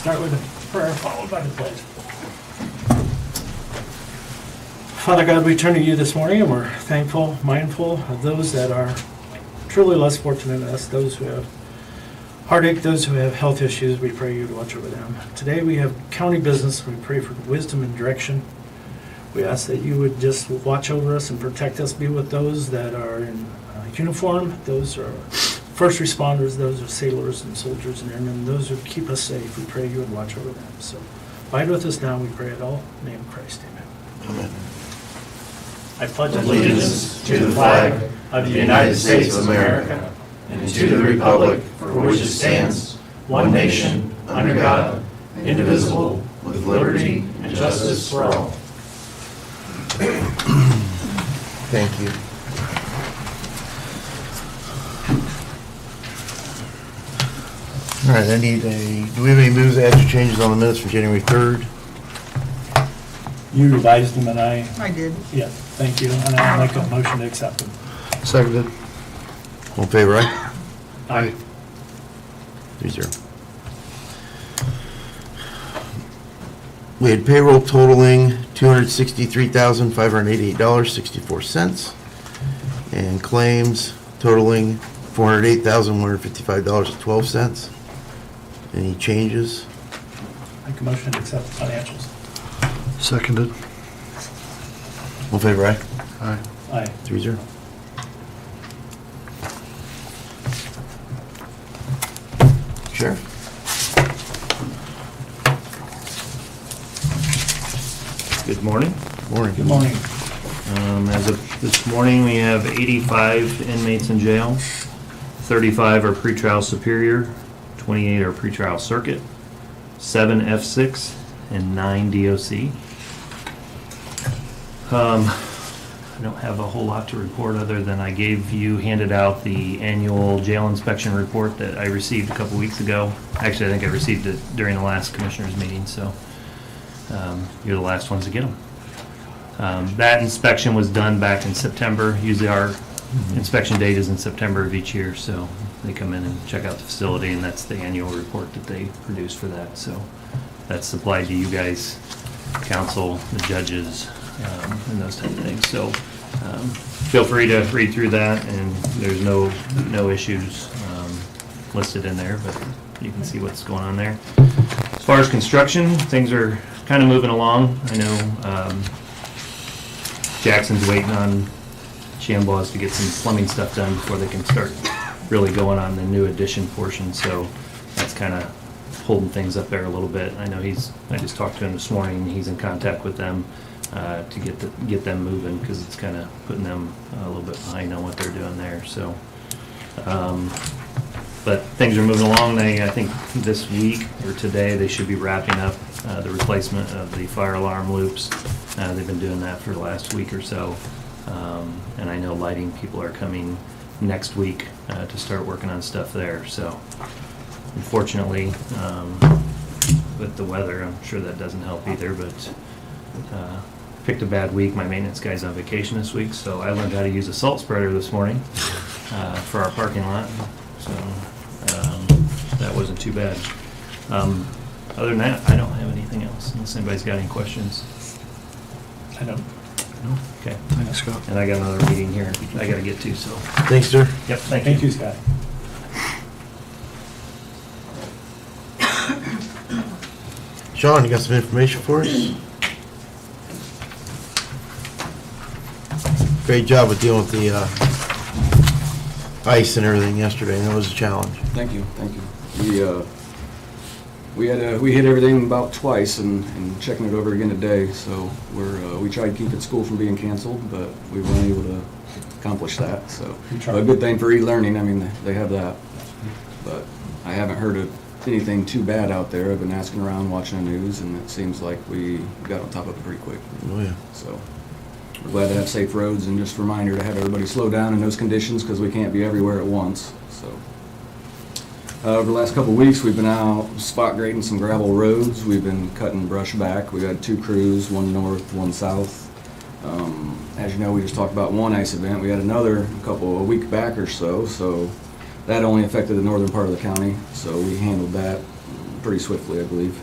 Start with a prayer followed by the pledge. Father God, we turn to you this morning and we're thankful, mindful of those that are truly less fortunate than us, those who have heartache, those who have health issues. We pray you to watch over them. Today we have county business. We pray for wisdom and direction. We ask that you would just watch over us and protect us, be with those that are in uniform, those are first responders, those are sailors and soldiers and airmen, those who keep us safe. We pray you would watch over them. So abide with us now, we pray it all. In the name of Christ, amen. Amen. I pledge allegiance to the flag of the United States of America and to the republic for which it stands, one nation, under God, indivisible, with liberty and justice for all. Thank you. All right, do we have any moves, adds, or changes on the minutes from January 3rd? You revised them and I did. yeah, thank you. And I'll make a motion to accept them. Seconded. All in favor, aye? Aye. 3-0. We had payroll totaling $263,588.64, and claims totaling $408,155.12. Any changes? Make a motion to accept the financials. Seconded. All in favor, aye? Aye. Aye. 3-0. Sheriff? Good morning. Morning. Good morning. As of this morning, we have 85 inmates in jail. 35 are pretrial superior, 28 are pretrial circuit, 7 F6, and 9 DOC. I don't have a whole lot to report other than I handed out the annual jail inspection report that I received a couple weeks ago. Actually, I think I received it during the last commissioners meeting, so you're the last ones to get them. That inspection was done back in September. Usually our inspection date is in September of each year, so they come in and check out the facility, and that's the annual report that they produce for that. So that's supplied to you guys, council, the judges, and those type of things. So feel free to read through that, and there's no issues listed in there, but you can see what's going on there. As far as construction, things are kind of moving along. I know Jackson's waiting on Shambaugh to get some plumbing stuff done before they can start really going on the new addition portion, so that's kind of holding things up there a little bit. I know I just talked to him this morning, and he's in contact with them to get them moving, because it's kind of putting them a little bit behind on what they're doing there. So, but things are moving along. I think this week or today they should be wrapping up the replacement of the fire alarm loops. They've been doing that for the last week or so, and I know lighting people are coming next week to start working on stuff there. So, unfortunately, with the weather, I'm sure that doesn't help either, but picked a bad week. My maintenance guy's on vacation this week, so I learned how to use a salt spreader this morning for our parking lot. So that wasn't too bad. Other than that, I don't have anything else, unless anybody's got any questions. I don't. No? Okay. Thanks, Scott. And I got another meeting here I got to get to, so. Thanks, sir. Yep, thank Thank you. you, Scott. Sean, you got some information for us? Great job with dealing with the ice and everything yesterday. That was a challenge. Thank you. We hit everything about twice and checking it over again today. So we tried to keep it school from being canceled, but we weren't able to accomplish that. So a good thing for e-learning. I mean, they have that, but I haven't heard of anything too bad out there. I've been asking around, watching the news, and it seems like we got on top of it pretty quick. Oh, yeah. So we're glad to have safe roads, and just a reminder to have everybody slow down in those conditions, because we can't be everywhere at once. So over the last couple of weeks, we've been out spot grading some gravel roads. We've been cutting brush back. We had 2 crews, one north, one south. As you know, we just talked about one ice event. We had another a week back or so. So that only affected the northern part of the county. So we handled that pretty swiftly, I believe.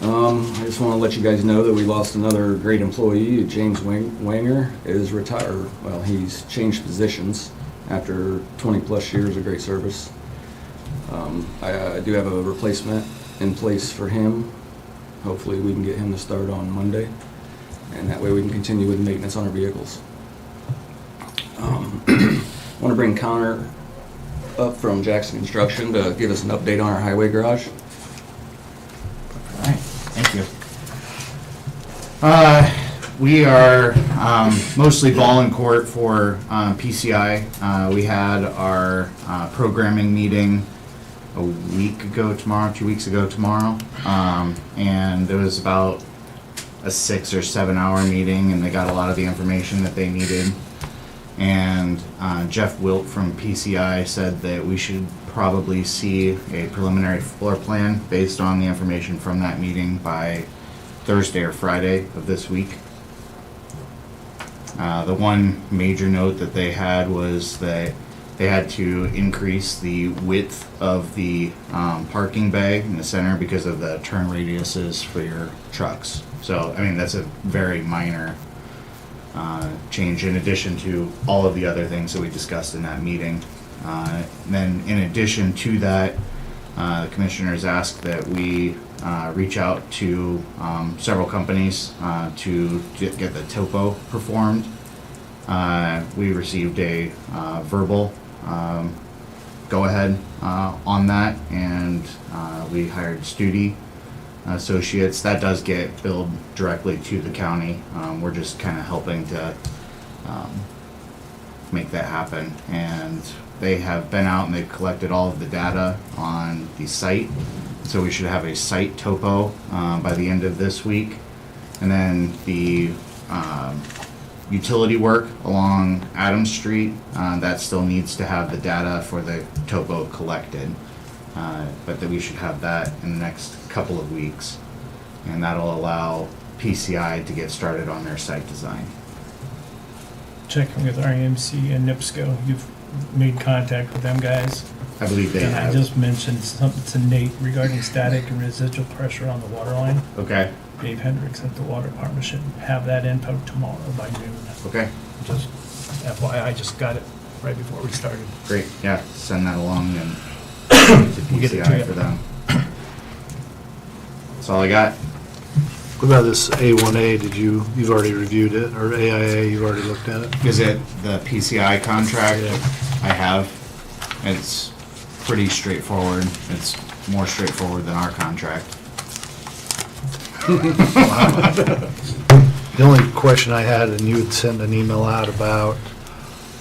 I just want to let you guys know that we lost another great employee. James Wanger is retired. Well, he's changed positions after 20-plus years of great service. I do have a replacement in place for him. Hopefully we can get him to start on Monday, and that way we can continue with maintenance on our vehicles. I want to bring Connor up from Jackson Construction to give us an update on our highway garage. All right, thank you. We are mostly ball in court for PCI. We had our programming meeting a week ago tomorrow, 2 weeks ago tomorrow, and it was about a 6 or 7 hour meeting, and they got a lot of the information that they needed. And Jeff Wilt from PCI said that we should probably see a preliminary floor plan based on the information from that meeting by Thursday or Friday of this week. The one major note that they had was that they had to increase the width of the parking bay in the center because of the turn radiuses for your trucks. So, I mean, that's a very minor change in addition to all of the other things that we discussed in that meeting. Then in addition to that, the commissioners asked that we reach out to several companies to get the topo performed. We received a verbal go-ahead on that, and we hired Studi Associates. That does get billed directly to the county. We're just kind of helping to make that happen. And they have been out and they've collected all of the data on the site. So we should have a site topo by the end of this week. And then the utility work along Adams Street, that still needs to have the data for the topo collected. But that we should have that in the next couple of weeks. And that'll allow PCI to get started on their site design. Checking with RMC and NIPSCO, you've made contact with them guys. I believe they And I have. just mentioned something to Nate regarding static and residual pressure on the water line. Okay, Dave Hendricks at the water department should have that info tomorrow by noon. okay, Just FYI, I just got it right before we started. great. Yeah, send that along and to We'll get it to PCI you. for them. That's all I got. What about this A1A? You've already reviewed it, or AIA, you've already looked at it? Is it the PCI contract? Yeah. I have. It's pretty straightforward. It's more straightforward than our contract. The only question I had, and you had sent an email out about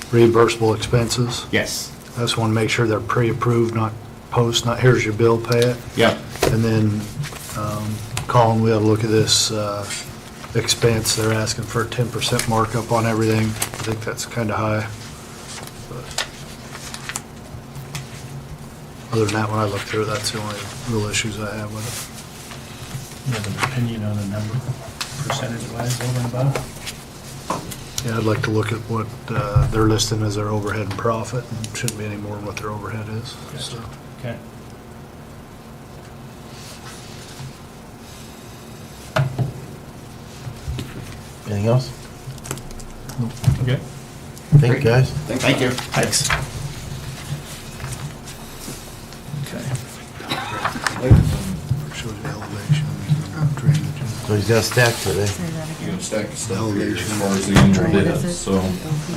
reimbursable expenses. Yes. I just want to make sure they're pre-approved, not post, not here's your bill, pay it. Yep. And then, Colin, we ought to look at this expense. They're asking for a 10% markup on everything. I think that's kind of high. But other than that, when I look through it, that's the only real issues I have with You have an opinion on the number, percentage-wise, over and above? it. Yeah, I'd like to look at what they're listing as their overhead and profit, and shouldn't be any more than what their overhead is. So, Okay. Anything else? Okay. Thank you, guys. Thank you. Thanks. Okay. shows you elevation, drainage. So he's got a stack today. Say that You again. know, stack of stuff here Elevation. as far as the annual What is bid, it? so.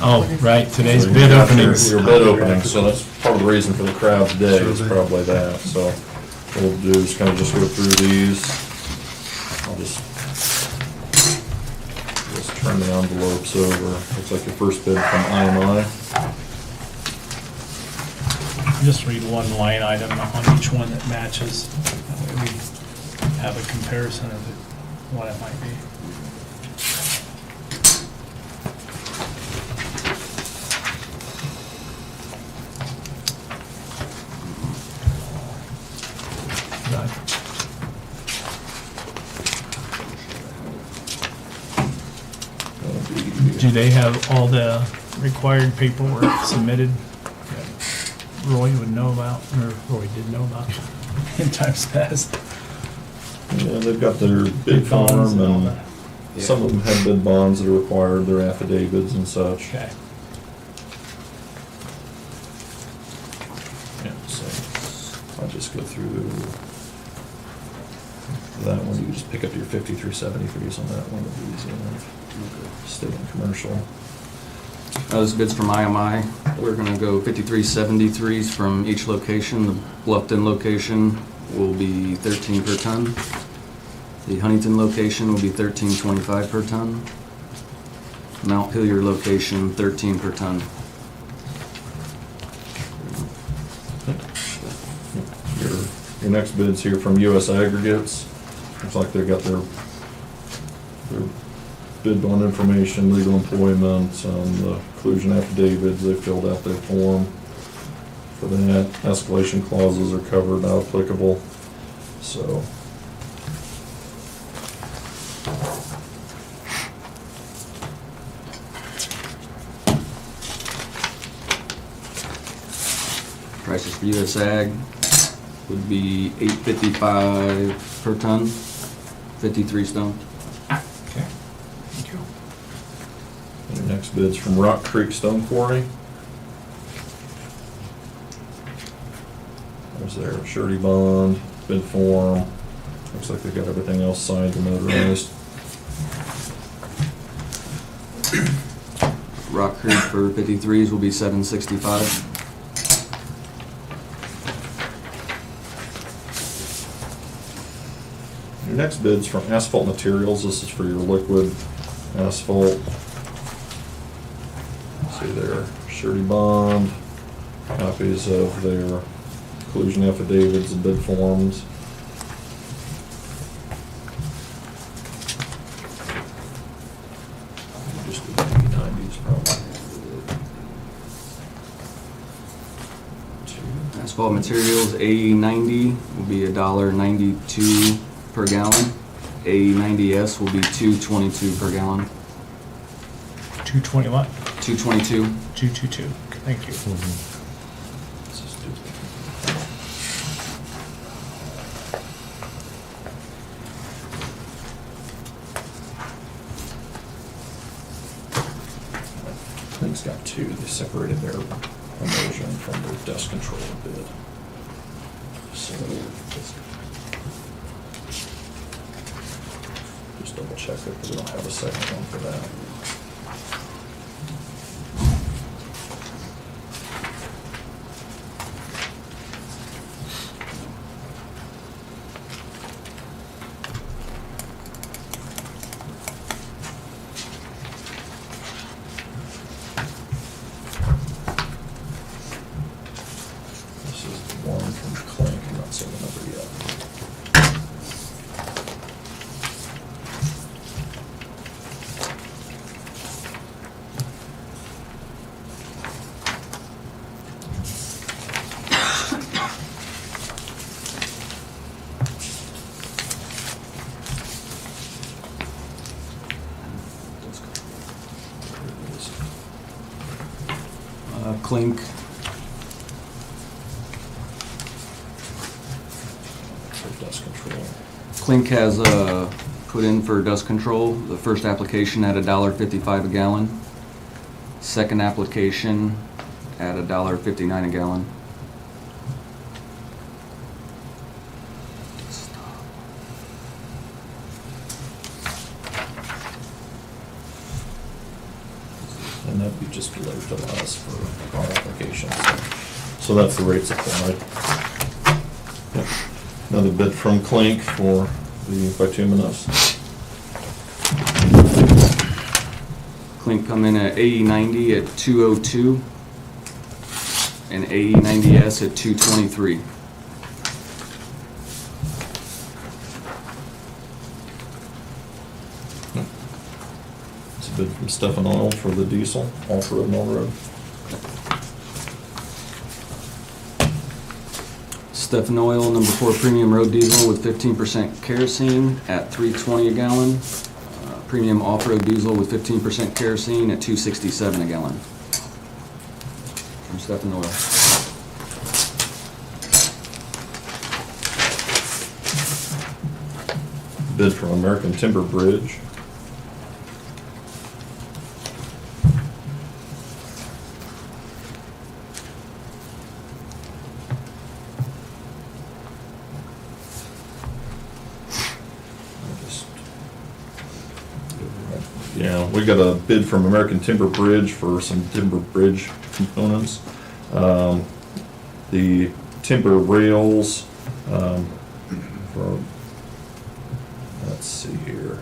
Oh, right, today's So you bid got openings. Your bid opening, so that's part of the reason for the crowd today, is probably that, so. What we'll do is kind of just go through these. I'll just turn the envelopes over. Looks like your first bid from IMI. Just read one line item on each one that matches. That way we have a comparison of what it might be. Do they have all the required paperwork submitted that Roy would know about, or Roy did know about? in times past. Yeah, they've got their bid Bid bonds form, and all and that. some of them have bid bonds that are required, their affidavits and such. Okay. Yeah, so I'll just go through that one. You can just pick up your 5370 fees on that one. It'll be easy enough. State and commercial. Those bids from IMI, we're gonna go 5373s from each location. The Bluffton location will be 13 per ton. The Huntington location will be 13.25 per ton. Mount Hillier location, 13 per ton. Your next bid's here from US Aggregates. Looks like they got their bid bond information, legal employment, the inclusion affidavits. They filled out their form for that. Escalation clauses are covered, not applicable. So Prices for US Ag would be $8.55 per ton, 53 stone. Okay. Thank you. your next bid's from Rock Creek Stone Quarry. There's their surety bond, bid form. Looks like they've got everything else signed and notarized. Rock Creek for 53s will be $7.65. Your next bid's from Asphalt Materials. This is for your liquid asphalt. See their surety bond, copies of their inclusion affidavits and bid forms. Just do the 90s probably. Asphalt materials, A90 will be $1.92 per gallon. A90S will be $2.22 per gallon. 220 what? $2.22. 222. Thank you. Let's just do I think it's got two. They separated their immersion from their dust control bid. So just double check it because we don't have a second one for that. This is the one from Clink. I'm not seeing the number yet. There it is. Clink, For dust control. Clink has put in for dust control, the first application at $1.55 a gallon. Second application at $1.59 a gallon. And that would just be later to us for our application. So that's the rates applied. Yep. Another bid from Clink for the bituminous. Clink come in at AE90 at $2.02 and AE90S at $2.23. It's a bid from Stefan Oil for the diesel, off-road and on-road. Stefan Oil, number 4 premium road diesel with 15% kerosene at $3.20 a gallon. Premium off-road diesel with 15% kerosene at $2.67 a gallon. From Stefan Oil. bid from American Timber Bridge. Yeah, we got a bid from American Timber Bridge for some timber bridge components. The timber rails, for, let's see here,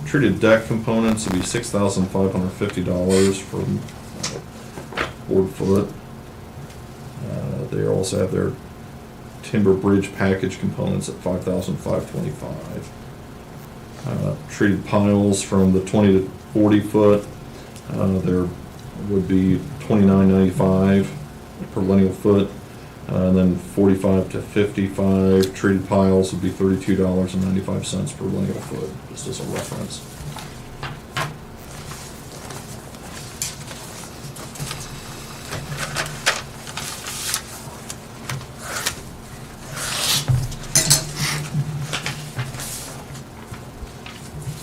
treated deck components would be $6,550 for board foot. They also have their timber bridge package components at $5,525. Treated piles from the 20 to 40 foot, there would be $29.95 per lineal foot. And then 45 to 55 treated piles would be $32.95 per lineal foot, just as a reference.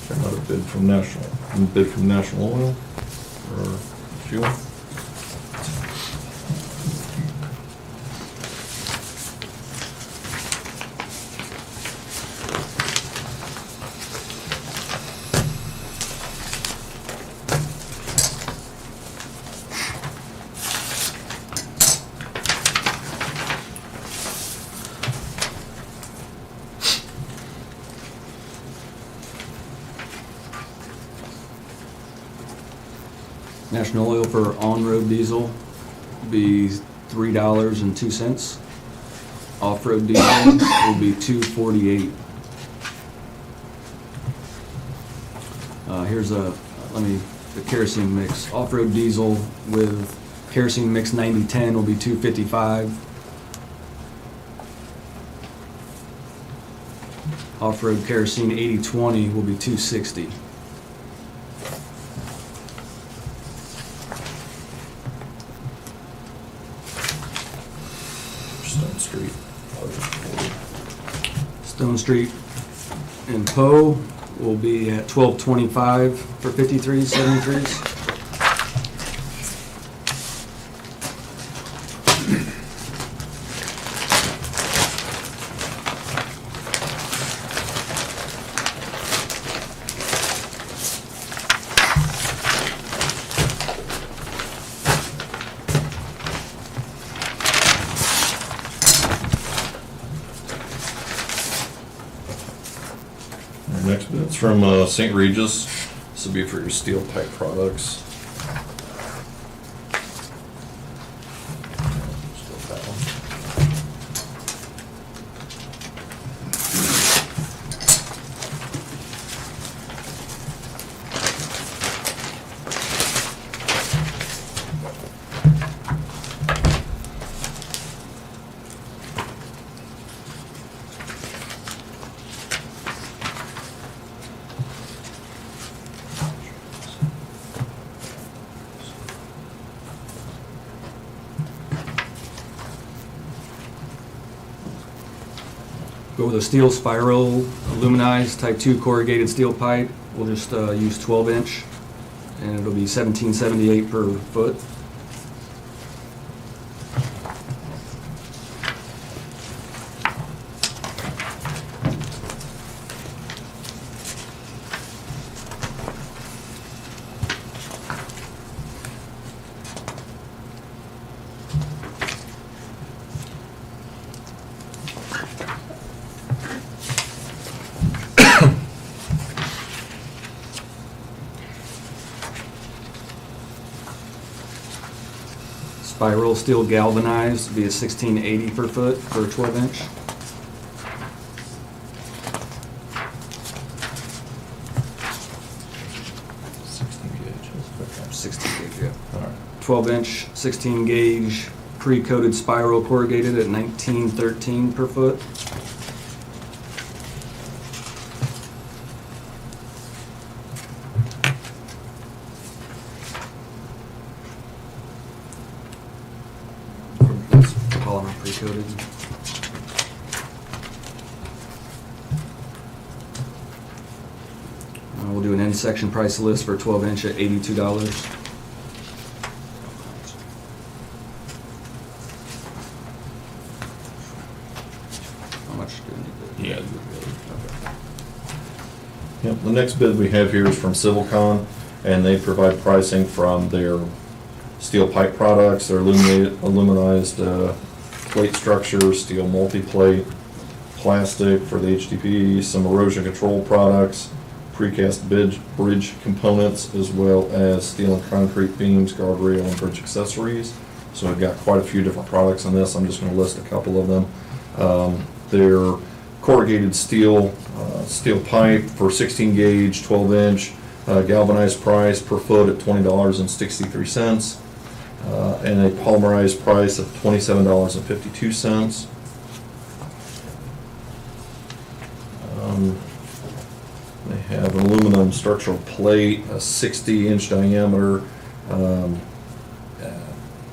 Another bid from National Oil for fuel. National Oil for on-road diesel will be $3.02. Off-road diesel will be $2.48. Here's the kerosene mix. Off-road diesel with kerosene mix 90-10 will be $2.55. Off-road kerosene 80-20 will be $2.60. Stone Street and Poe will be at $12.25 for 53s, 73s. Next bid's from St. Regis. This will be for your steel pipe products. Go with a steel spiral, aluminized type 2 corrugated steel pipe. We'll just use 12-inch, and it'll be $17.78 per foot. Spiral steel galvanized would be a $16.80 per foot for a 12-inch. $16 gauge. 16 gauge, yeah. All right. 12-inch, 16 gauge, pre-coated spiral corrugated at $19.13 per foot. Polymer pre-coated. section price list for 12-inch at $82. How much do we need to? Yeah. Yep, the next bid we have here is from Civilcon, and they provide pricing from their steel pipe products, their aluminized plate structures, steel multi-plate, plastic for the HDPE, some erosion control products, precast bridge components, as well as steel and concrete beams, guardrail, and bridge accessories. So I've got quite a few different products on this. I'm just going to list a couple of them. They're corrugated steel, steel pipe for 16 gauge, 12 inch, galvanized price per foot at $20.63, and a polymerized price of $27.52. They have an aluminum structural plate, a 60-inch diameter, a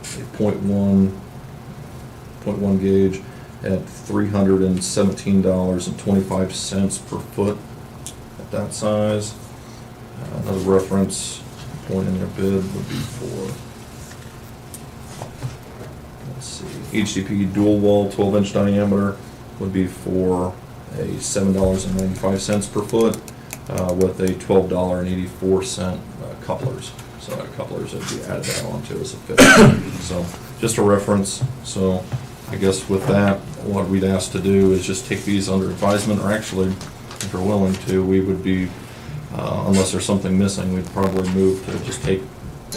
0.1 gauge at $317.25 per foot at that size. Another reference point in their bid would be for, let's see, HDPE dual wall 12-inch diameter would be for a $7.95 per foot with a $12.84 couplers. So couplers would be added that onto as a fit. So just a reference. So I guess with that, what we'd ask to do is just take these under advisement, or actually, if you're willing to, we would be, unless there's something missing, we'd probably move to just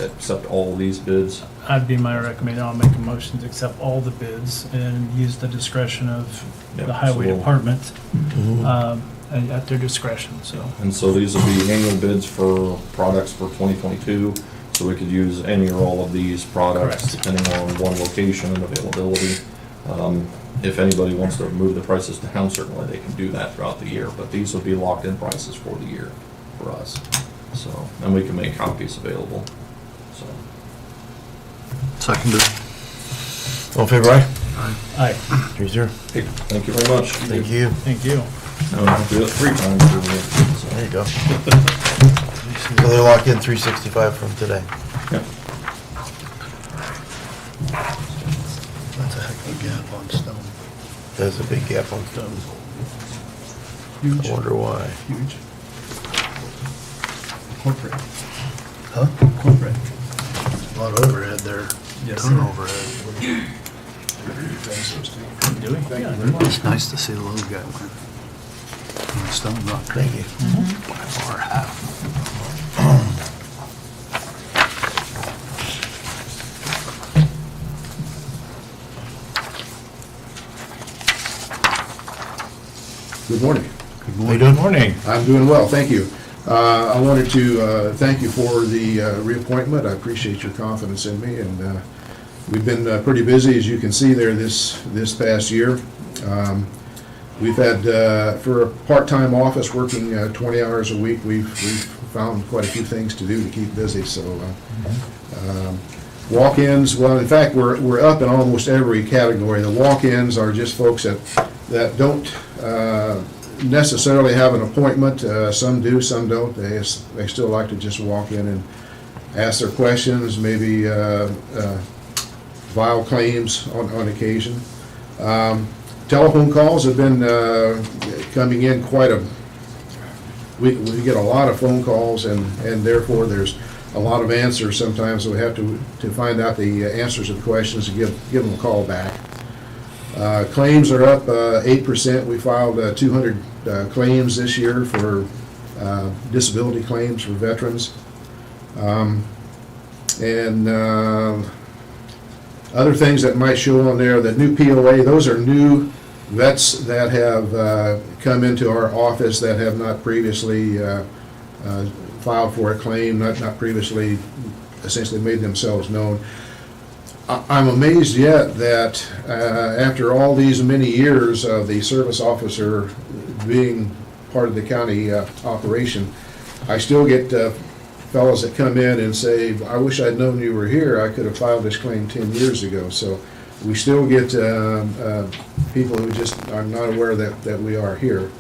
accept all these bids. I'd be my recommendation. I'll make a motion to accept all the bids and use the discretion of Yep, the highway so- department at their discretion, so. And so these will be annual bids for products for 2022, so we could use any or all of these products Correct. depending on one location and availability. If anybody wants to move the prices down, certainly they can do that throughout the year, but these will be locked-in prices for the year for us. So, and we can make copies available, so. Seconded. All in favor, aye? Aye. 3-0. Hey, thank you very much. Thank you. Thank you. Now we have to do it 3 times per year. There you go. So they lock in 365 from today. Yep. That's a heck of a gap on stone. There's a big gap on stone. Huge, I wonder why. huge. Corporate, Huh? corporate. A lot of overhead there. Yes, Ton sir. of overhead. Do we? Yeah. It's nice to see the little guy. On the stone rock. Thank you. By far half. Good morning. Good How you doing? Morning. I'm doing well, thank you. I wanted to thank you for the reappointment. I appreciate your confidence in me, and we've been pretty busy, as you can see there, this past year. We've had, for a part-time office working 20 hours a week, we've found quite a few things to do to keep busy, so. Walk-ins, well, in fact, we're up in almost every category. The walk-ins are just folks that don't necessarily have an appointment. Some do, some don't. They still like to just walk in and ask their questions, maybe file claims on occasion. Telephone calls have been coming in we get a lot of phone calls, and therefore there's a lot of answers. Sometimes we have to find out the answers to the questions and give them a call back. Claims are up 8%. We filed 200 claims this year for disability claims for veterans. And other things that might show on there, the new POA, those are new vets that have come into our office that have not previously filed for a claim, not previously essentially made themselves known. I'm amazed yet that after all these many years of the service officer being part of the county operation, I still get fellows that come in and say, I wish I'd known you were here, I could have filed this claim 10 years ago. So we still get people who just are not aware that we are here.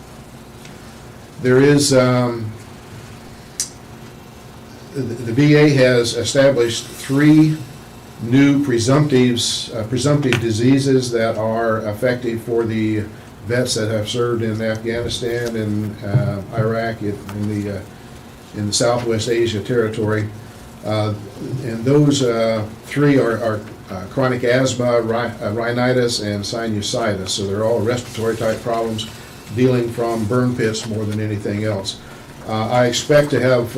There is the VA has established 3 new presumptive diseases that are effective for the vets that have served in Afghanistan and Iraq in the Southwest Asia territory. And those 3 are chronic asthma, rhinitis, and sinusitis. So they're all respiratory type problems dealing from burn pits more than anything else. I expect to have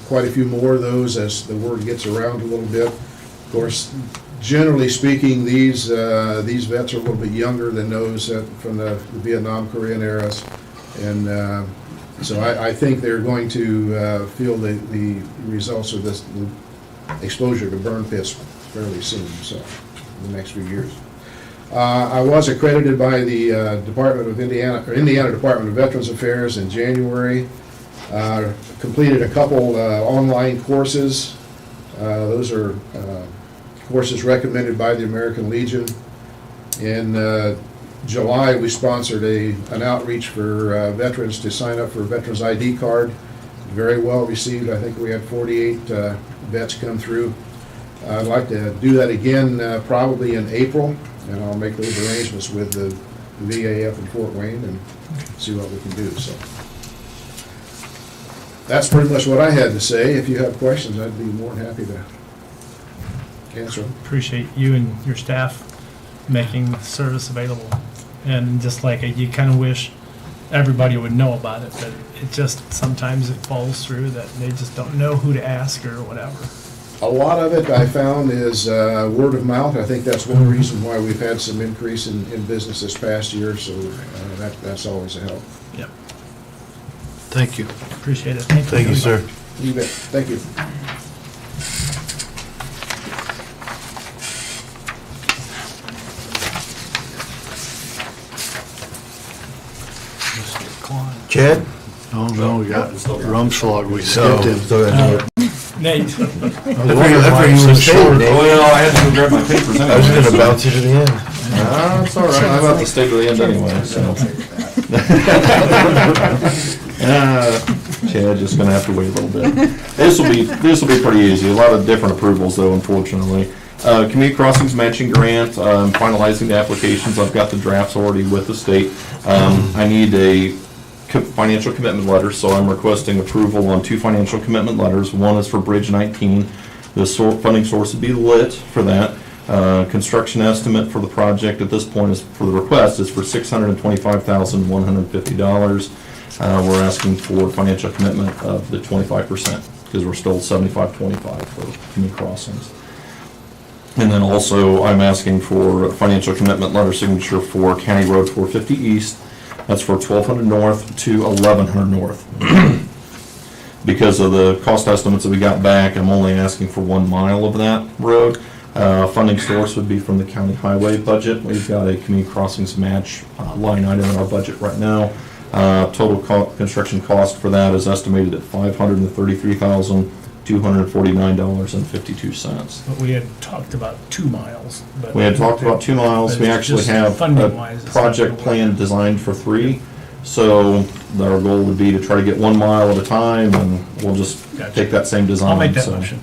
quite a few more of those as the word gets around a little bit. Of course, generally speaking, these vets are a little bit younger than those from the Vietnam, Korean eras. And so I think they're going to feel the results of this exposure to burn pits fairly soon, so in the next few years. I was accredited by the Indiana Department of Veterans Affairs in January. Completed a couple online courses. Those are courses recommended by the American Legion. In July, we sponsored an outreach for veterans to sign up for a Veterans ID card. Very well received. I think we had 48 vets come through. I'd like to do that again probably in April, and I'll make those arrangements with the VA up in Fort Wayne and see what we can do. So that's pretty much what I had to say. If you have questions, I'd be more than happy to answer them. Appreciate you and your staff making the service available. And just like you kind of wish everybody would know about it, but it just sometimes it falls through that they just don't know who to ask or whatever. A lot of it I found is word of mouth. I think that's one reason why we've had some increase in business this past year, so that's always a help. Yep. Thank you. Appreciate it. Thank you, sir. You bet. Thank you. Chad? Oh, no, we got Rumschlag, we No, skipped him. still got Nate. I was wondering you were staying, Dave. Well, I had to go grab my papers anyway. I was just gonna bounce you to the end. It's all right. I'm about to stay to the end anyway, so. Chad, just gonna have to wait a little bit. This will be pretty easy. A lot of different approvals though, unfortunately. Community Crossings Matching Grant, I'm finalizing the applications. I've got the drafts already with the state. I need a financial commitment letter, so I'm requesting approval on 2 financial commitment letters. One is for Bridge 19. The funding source would be lit for that. Construction estimate for the project at this point is, for the request, is for $625,150. We're asking for financial commitment of the 25%, because we're still 75-25 for community crossings. And then also, I'm asking for a financial commitment letter signature for County Road 450 East. That's for 1200 North to 1100 North. Because of the cost estimates that we got back, I'm only asking for 1 mile of that road. Funding source would be from the county highway budget. We've got a community crossings match line item in our budget right now. Total construction cost for that is estimated at $533,249.52. But we had talked about 2 miles. But We had talked about 2 miles. but We it's actually just have a funding-wise, it's not project gonna plan work. designed for 3. So our goal would be to try to get 1 mile at a time, and we'll just Gotcha. take that same design. I'll make that so. motion.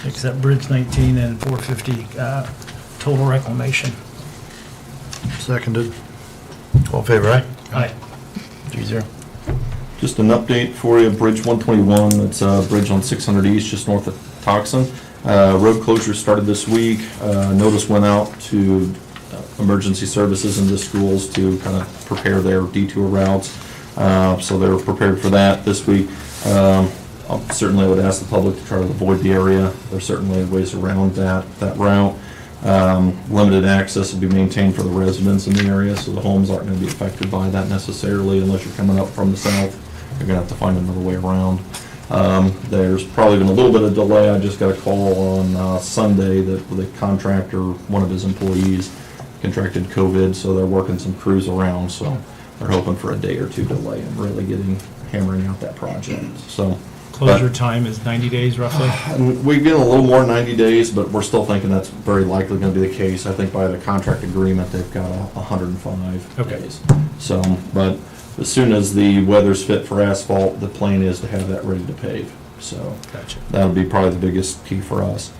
Except Bridge 19 and 450 total reclamation. Seconded. All in favor, aye? Aye. 3-0. Just an update for you, Bridge 121, that's a bridge on 600 East, just north of Toxin. Road closure started this week. Notice went out to emergency services and the schools to kind of prepare their detour routes. So they're prepared for that this week. Certainly I would ask the public to try to avoid the area. There's certainly ways around that route. Limited access will be maintained for the residents in the area, so the homes aren't going to be affected by that necessarily unless you're coming up from the south. You're going to have to find another way around. There's probably been a little bit of delay. I just got a call on Sunday that the contractor, one of his employees, contracted COVID, so they're working some crews around. So they're hoping for a day or 2 delay in really hammering out that project. So. Closure time is 90 days roughly. We get a little more than 90 days, but we're still thinking that's very likely going to be the case. I think by the contract agreement, they've got 105 Okay. days. So, but as soon as the weather's fit for asphalt, the plan is to have that ready to pave. So Gotcha. that'll be probably the biggest key for us.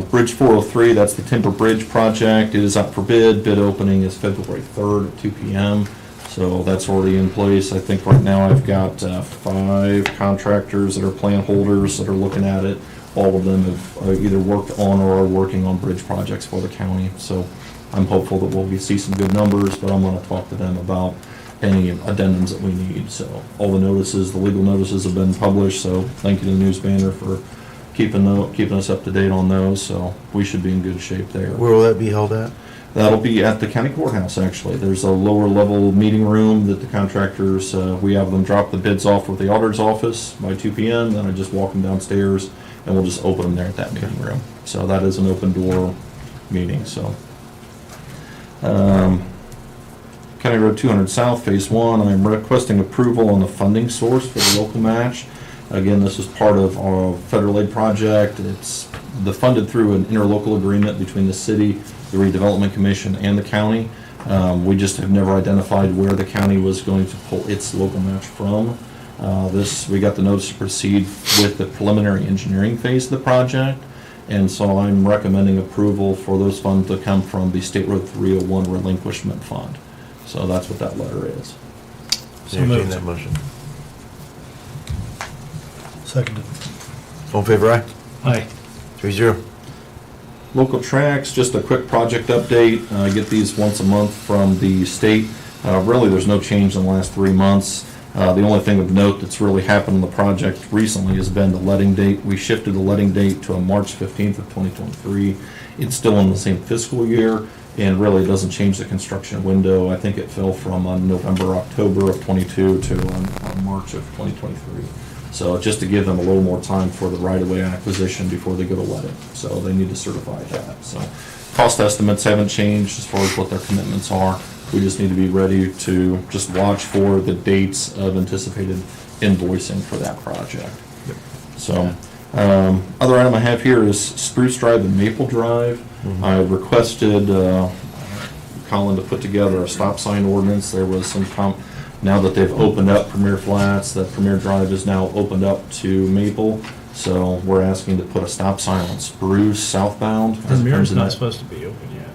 Bridge 403, that's the Timber Bridge project. It is up for bid. Bid opening is February 3rd at 2 p.m. So that's already in place. I think right now I've got 5 contractors that are plan holders that are looking at it. All of them have either worked on or are working on bridge projects for the county. So I'm hopeful that we'll see some good numbers, but I'm going to talk to them about any addendums that we need. So all the notices, the legal notices have been published, so thank you to the News Banner for keeping us up to date on those. So we should be in good shape there. Where will that be held at? That'll be at the county courthouse, actually. There's a lower level meeting room that the contractors, we have them drop the bids off with the auditor's office by 2 p.m. Then I just walk them downstairs and we'll just open them there at that meeting room. So that is an open door meeting, so. County Road 200 South, Phase 1, I'm requesting approval on the funding source for the local match. Again, this is part of our federal aid project. It's funded through an interlocal agreement between the city, the redevelopment commission, and the county. We just have never identified where the county was going to pull its local match from. We got the notice to proceed with the preliminary engineering phase of the project. And so I'm recommending approval for those funds to come from the State Road 301 relinquishment fund. So that's what that letter is. So Entertain moved. that motion. Seconded. All in favor, aye? Aye. 3-0. Local tracks, just a quick project update. I get these once a month from the state. Really, there's no change in the last 3 months. The only thing of note that's really happened on the project recently has been the letting date. We shifted the letting date to a March 15th of 2023. It's still in the same fiscal year, and really doesn't change the construction window. I think it fell from November, October of 22 to March of 2023. So just to give them a little more time for the right-of-way acquisition before they go to let it. So they need to certify that. So cost estimates haven't changed as far as what their commitments are. We just need to be ready to just watch for the dates of anticipated invoicing for that project. So, other item I have here is Spruce Drive and Maple Drive. I requested Colin to put together a stop sign ordinance. There was some now that they've opened up Premier Flats, that Premier Drive is now opened up to Maple. So we're asking to put a stop sign on Spruce southbound. Premier's not supposed to be open yet.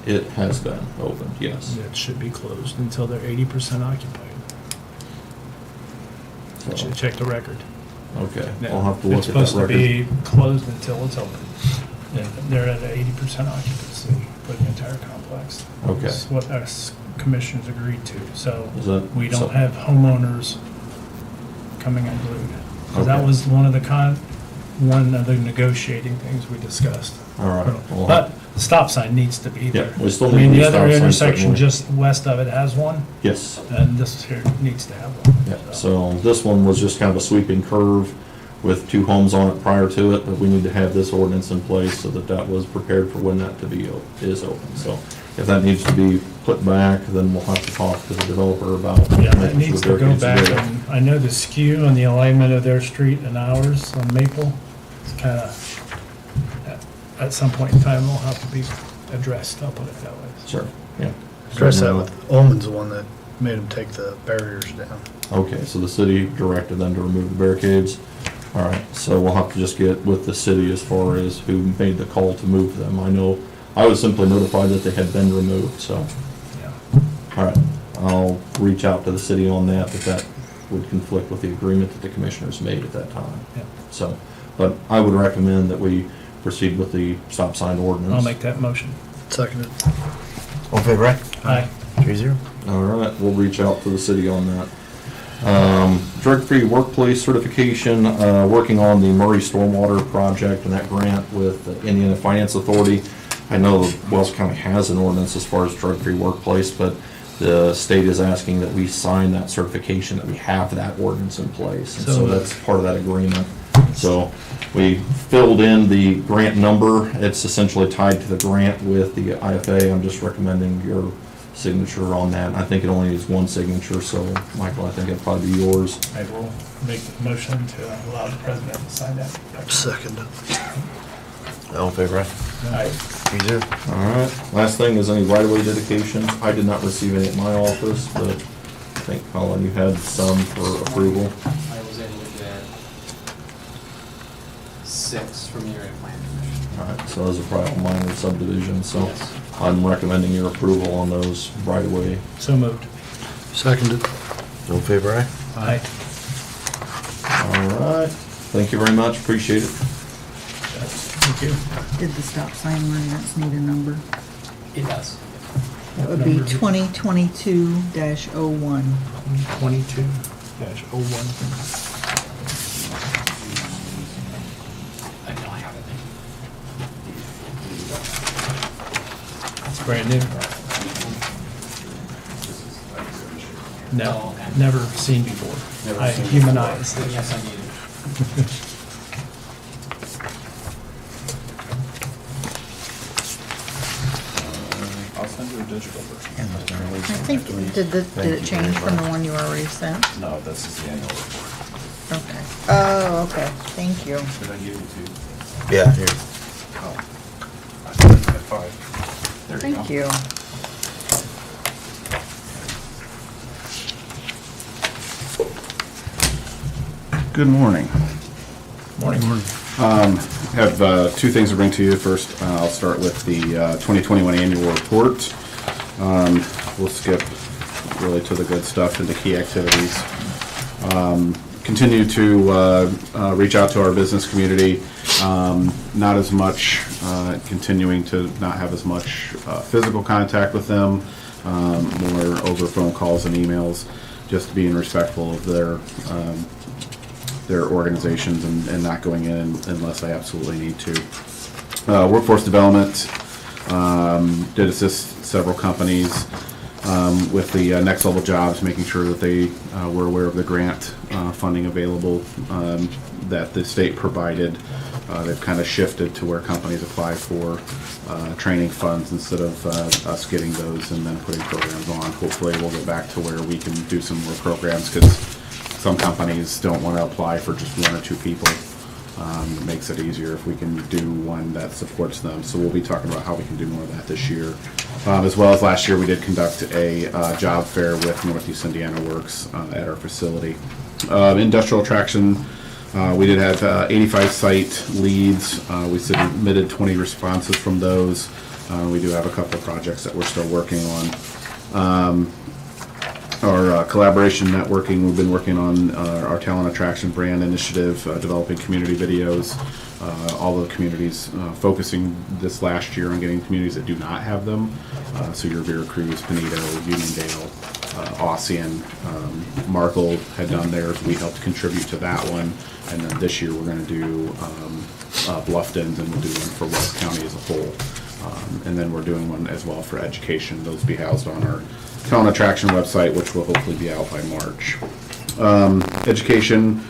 It has been opened, yes. It should be closed until they're 80% occupied. So, Should check the record. okay, Yeah. I'll have to look It's at that supposed to record. be closed until it's open. And they're at 80% occupancy for the entire complex. Okay. That's what us commissioners agreed to, so Is that- we so- don't have homeowners coming unglued. Because that Okay. was one of the negotiating things we discussed. All right. Well, But the stop sign needs to be there. Yeah, we still I mean, need the the other stop sign, intersection certainly. just west of it has one, yes. and this here needs to have one. Yeah, so this one was just kind of a sweeping curve with 2 homes on it prior to it, but we need to have this ordinance in place so that that was prepared for when that is open. So if that needs to be put back, then we'll have to talk to the developer about. Yeah, that making needs sure to go barricades are back, there. and I know the skew on the alignment of their street and ours on Maple, it's kind of, at some point in time, will have to be addressed, I'll put it that way. Sure, yeah. Address that with, Ullman's the one that made them take the barriers down. Okay, so the city directed them to remove the barricades. All right, so we'll have to just get with the city as far as who made the call to move them. I know, I was simply notified that they had been removed, so. Yeah. All right, I'll reach out to the city on that, that would conflict with the agreement that the commissioners made at that time. Yeah. So, but I would recommend that we proceed with the stop sign ordinance. I'll make that motion. Seconded. All in favor, aye? Aye. 3-0. All right, we'll reach out to the city on that. Drug-free workplace certification, working on the Murray Stormwater Project and that grant with the Indiana Finance Authority. I know Wells County has an ordinance as far as drug-free workplace, but the state is asking that we sign that certification, that we have that ordinance in place. And so So- that's part of that agreement. So we filled in the grant number. It's essentially tied to the grant with the IFA. I'm just recommending your signature on that. I think it only needs 1 signature, so Michael, I think it'd probably be yours. I will make the motion to allow the president to sign that. Seconded. All in favor, aye? Aye. 3-0. All right. Last thing is any right-of-way dedications. I did not receive any at my office, but I think, Colin, you had some for approval. I was able to get 6 from the area plan commission. All right, so those are probably minor subdivisions, so Yes. I'm recommending your approval on those right away. So moved. Seconded. All in favor, aye? Aye. All right, thank you very much, appreciate it. Thank you. Did the stop sign ordinance need a number? It does. That would be 2022-01. 22-01. I know I have it. It's brand new. No, Oh, okay. never seen before. Never I seen humanized before. it. Yes, I need it. I'll send you a digital version. I think, did it change from the one you already sent? No, this is the annual report. Okay. Oh, okay, thank you. Did I give you 2? Yeah, here. Oh. I thought I had 5. There you go. Thank you. Good morning. Morning. Have 2 things to bring to you. First, I'll start with the 2021 annual report. We'll skip really to the good stuff and the key activities. Continue to reach out to our business community. Not as much, continuing to not have as much physical contact with them, more over phone calls and emails, just being respectful of their organizations and not going in unless I absolutely need to. Workforce development, did assist several companies with the next level jobs, making sure that they were aware of the grant funding available that the state provided. They've kind of shifted to where companies apply for training funds instead of us getting those and then putting programs on. Hopefully we'll get back to where we can do some more programs, because some companies don't want to apply for just 1 or 2 people. It makes it easier if we can do one that supports them. So we'll be talking about how we can do more of that this year. As well as last year, we did conduct a job fair with Northeast Indiana Works at our facility. Industrial attraction, we did have 85 site leads. We submitted 20 responses from those. We do have a couple of projects that we're still working on. Our collaboration networking, we've been working on our talent attraction brand initiative, developing community videos, all the communities, focusing this last year on getting communities that do not have them. So your Vera Cruz, Benito, Uniondale, Ossian, Markle had done theirs. We helped contribute to that one. And then this year we're going to do Bluffton, and we'll do one for West County as a whole. And then we're doing one as well for education. Those will be housed on our talent attraction website, which will hopefully be out by March. Education,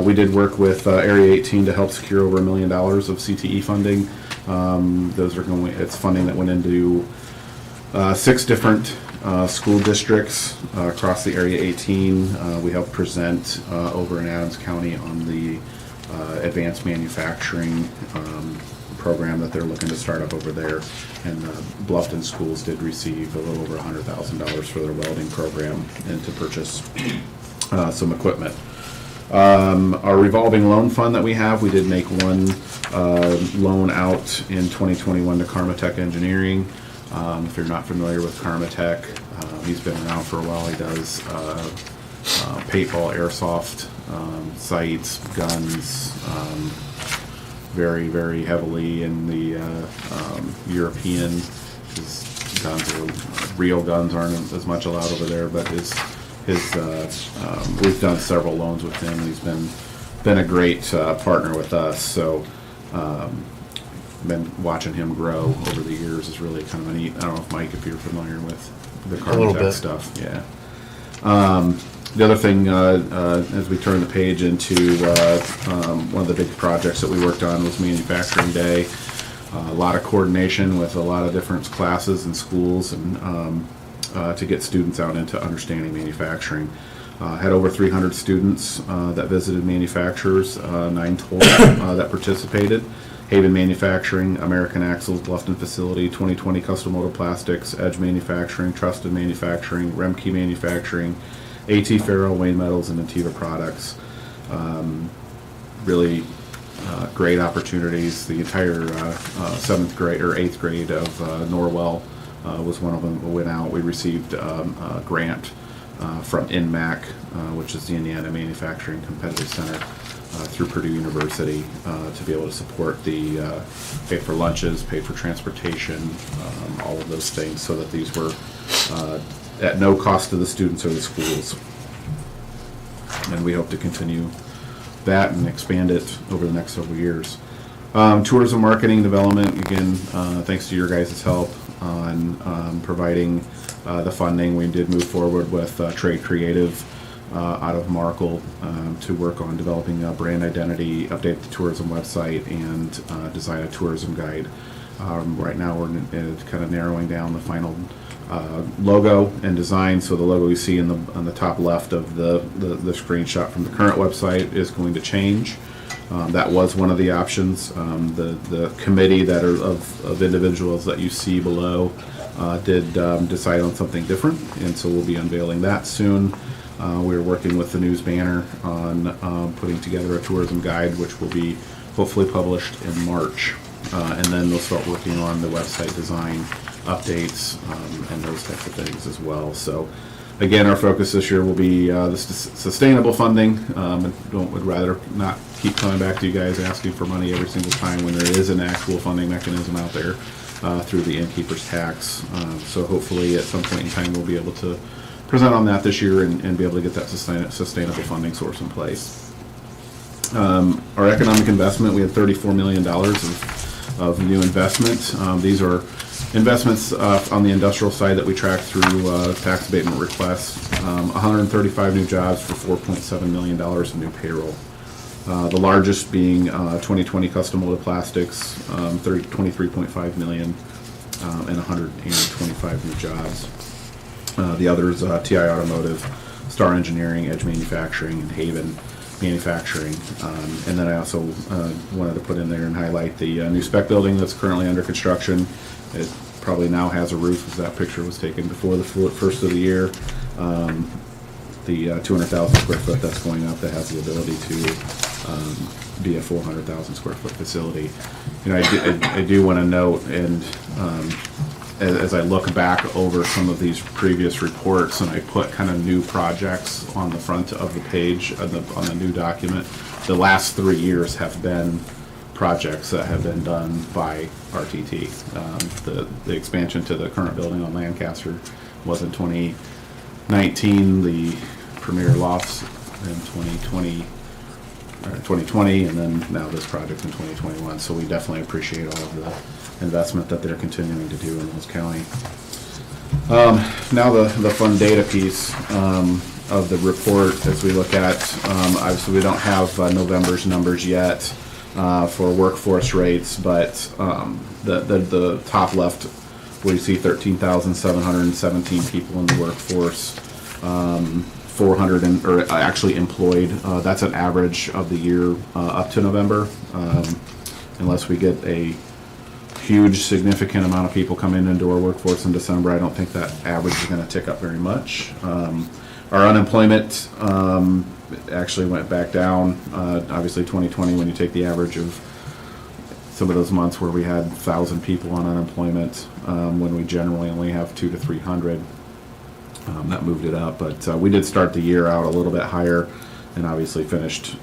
we did work with Area 18 to help secure over $1 million of CTE funding. Those are it's funding that went into 6 different school districts across the Area 18. We helped present over in Adams County on the advanced manufacturing program that they're looking to start up over there. And Bluffton schools did receive a little over $100,000 for their welding program and to purchase some equipment. Our revolving loan fund that we have, we did make one loan out in 2021 to Karmatech Engineering. If you're not familiar with Karmatech, he's been around for a while. He does paintball, airsoft, sights, guns, very, very heavily in the European. His guns are, real guns aren't as much allowed over there, but we've done several loans with him. He's been a great partner with us. So been watching him grow over the years is really kind of a neat. I don't know if Mike, if you're familiar with the Karmatech stuff. Yeah. The other thing, as we turn the page into one of the big projects that we worked on was Manufacturing Day. A lot of coordination with a lot of different classes and schools, and to get students out into understanding manufacturing. Had over 300 students that visited manufacturers, 9 total that participated. Haven Manufacturing, American Axles, Bluffton Facility, 2020 Custom Motor Plastics, Edge Manufacturing, Trusted Manufacturing, Remke Manufacturing, AT Farrell, Wayne Metals, and Nativa Products. Really grade opportunities. The entire 7th grade or 8th grade of Norwell was one of them that went out. We received a grant from INMAC, which is the Indiana Manufacturing Competitive Center, through Purdue University, to be able to support the pay for lunches, pay for transportation, all of those things, so that these were at no cost to the students or the schools. And we hope to continue that and expand it over the next several years. Tourism marketing development, again, thanks to your guys' help on providing the funding. We did move forward with Trade Creative out of Markle to work on developing a brand identity, update the tourism website, and design a tourism guide. Right now we're kind of narrowing down the final logo and design. So the logo you see on the top left of the screenshot from the current website is going to change. That was one of the options. The committee that are of individuals that you see below did decide on something different, and so we'll be unveiling that soon. We're working with the news banner on putting together a tourism guide, which will be hopefully published in March. And then we'll start working on the website design updates and those types of things as well. So again, our focus this year will be the sustainable funding. Would rather not keep coming back to you guys asking for money every single time when there is an actual funding mechanism out there through the innkeeper's tax. So hopefully at some point in time we'll be able to present on that this year and be able to get that sustainable funding source in place. Our economic investment, we had $34 million of new investment. These are investments on the industrial side that we track through tax abatement requests. 135 new jobs for $4.7 million in new payroll. The largest being 2020 custom molded plastics, 23.5 million, and 125 new jobs. The others, TI Automotive, Star Engineering, Edge Manufacturing, and Haven Manufacturing. And then I also wanted to put in there and highlight the new spec building that's currently under construction. It probably now has a roof, as that picture was taken before the first of the year. The 200,000 square foot that's going up, that has the ability to be a 400,000 square foot facility. You know, I do want to note, and as I look back over some of these previous reports, and I put kind of new projects on the front of the page on the new document, the last 3 years have been projects that have been done by RTT. The expansion to the current building on Lancaster was in 2019, the Premier Lofts in 2020, and then now this project in 2021. So we definitely appreciate all of the investment that they're continuing to do in Mills County. Now the fun data piece of the report as we look at, obviously we don't have November's numbers yet for workforce rates, but the top left where you see 13,717 people in the workforce, 400 or actually employed. That's an average of the year up to November, unless we get a huge significant amount of people coming into our workforce in December. I don't think that average is going to tick up very much. Our unemployment actually went back down. Obviously 2020, when you take the average of some of those months where we had 1,000 people on unemployment, when we generally only have 200 to 300, that moved it up. But we did start the year out a little bit higher and obviously finished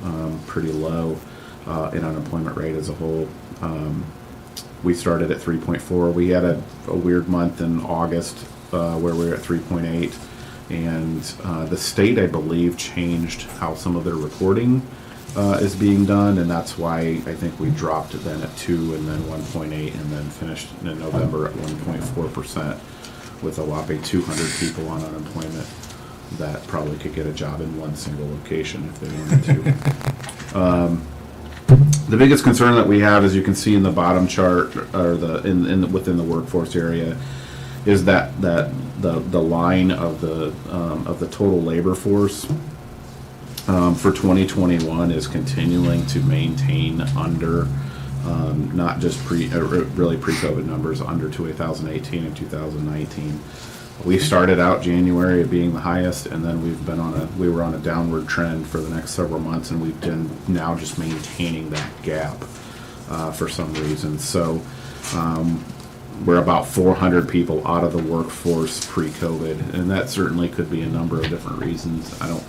pretty low in unemployment rate as a whole. We started at 3.4. We had a weird month in August where we were at 3.8. And the state, I believe, changed how some of their reporting is being done, and that's why I think we dropped it then at 2 and then 1.8 and then finished in November at 1.4% with a whopping 200 people on unemployment that probably could get a job in one single location if they wanted to. The biggest concern that we have, as you can see in the bottom chart, or within the workforce area, is that the line of the total labor force for 2021 is continuing to maintain under not just really pre-COVID numbers, under 2018 and 2019. We started out January being the highest, and then we were on a downward trend for the next several months, and we've been now just maintaining that gap for some reason. So we're about 400 people out of the workforce pre-COVID, and that certainly could be a number of different reasons. I don't,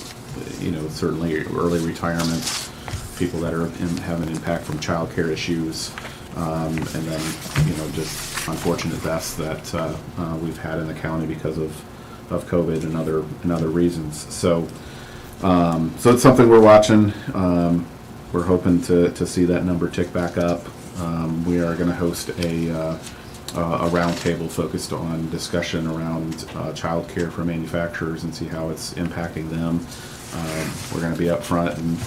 certainly early retirements, people that are have an impact from childcare issues, and then, just unfortunate deaths that we've had in the county because of COVID and other reasons. So it's something we're watching. We're hoping to see that number tick back up. We are going to host a roundtable focused on discussion around childcare for manufacturers and see how it's impacting them. We're going to be up front, and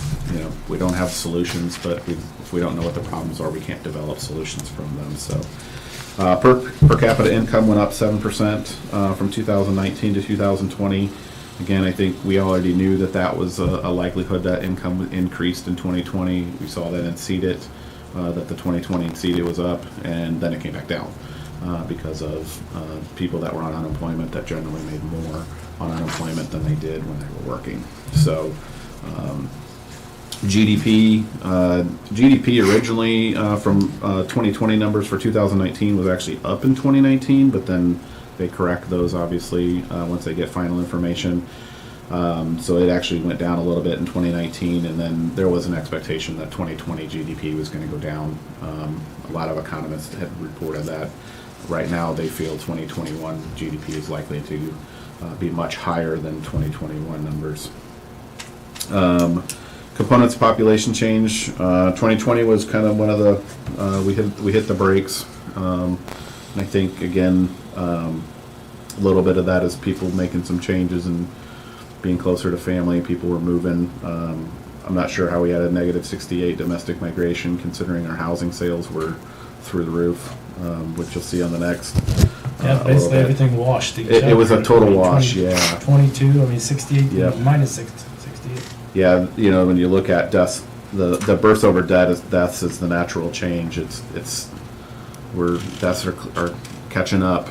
we don't have solutions, but if we don't know what the problems are, we can't develop solutions from them. So per capita income went up 7% from 2019 to 2020. Again, I think we already knew that was a likelihood that income increased in 2020. We saw that in CEDIT, that the 2020 CEDIT was up, and then it came back down because of people that were on unemployment that generally made more on unemployment than they did when they were working. So GDP originally from 2020 numbers for 2019 was actually up in 2019, but then they correct those obviously once they get final information. So it actually went down a little bit in 2019, and then there was an expectation that 2020 GDP was going to go down. A lot of economists had reported that. Right now they feel 2021 GDP is likely to be much higher than 2021 numbers. Components of population change. 2020 was kind of one of the we hit the brakes. And I think again a little bit of that is people making some changes and being closer to family. People were moving. I'm not sure how we had a negative 68 domestic migration, considering our housing sales were through the roof, which you'll see on the next. Yeah, basically everything washed. It was a total wash, yeah. 22, 68, Yep. minus 68. Yeah, when you look at deaths, the births over deaths is the natural change. Deaths are catching up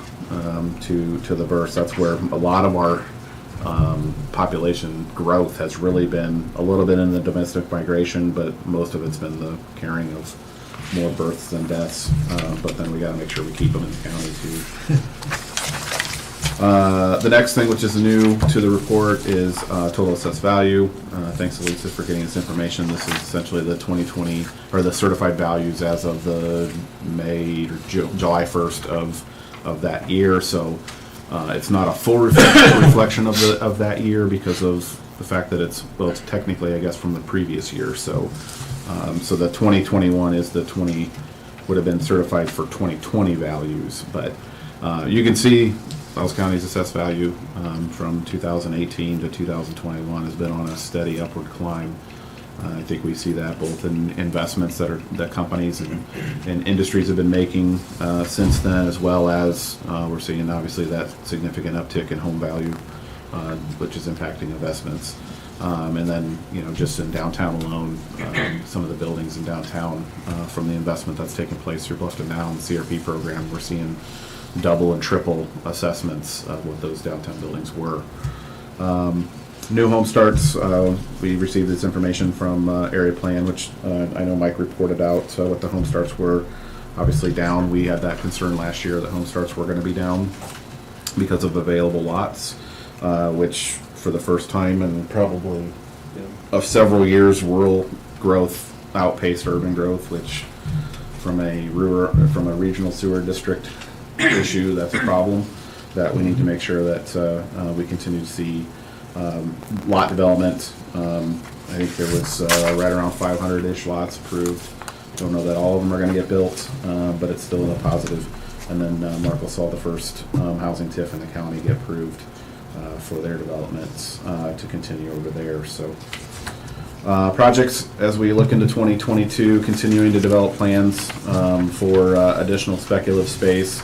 to the births. That's where a lot of our population growth has really been a little bit in the domestic migration, but most of it's been the carrying of more births than deaths. But then we got to make sure we keep them in the county too. The next thing, which is new to the report, is total assessed value. Thanks, Elisa, for getting this information. This is essentially the 2020 or the certified values as of the May or July 1st of that year. So it's not a full reflection of that year because of the fact that it's technically, I guess, from the previous year. So the 2021 is would have been certified for 2020 values, but you can see Wells County's assessed value from 2018 to 2021 has been on a steady upward climb. I think we see that both in investments that companies and industries have been making since then, as well as we're seeing obviously that significant uptick in home value, which is impacting investments. And then, just in downtown alone, some of the buildings in downtown from the investment that's taking place through Bluffton Now and the CRP program, we're seeing double and triple assessments of what those downtown buildings were. New home starts, we received this information from Area Plan, which I know Mike reported out what the home starts were. Obviously down. We had that concern last year that home starts were going to be down because of available lots, which for the first time in probably of several years, rural growth outpaced urban growth, which from a regional sewer district issue, that's a problem that we need to make sure that we continue to see lot development. I think there was right around 500-ish lots approved. Don't know that all of them are going to get built, but it's still in a positive. And then Markle saw the first housing TIF in the county get approved for their developments to continue over there. So projects as we look into 2022, continuing to develop plans for additional speculative space,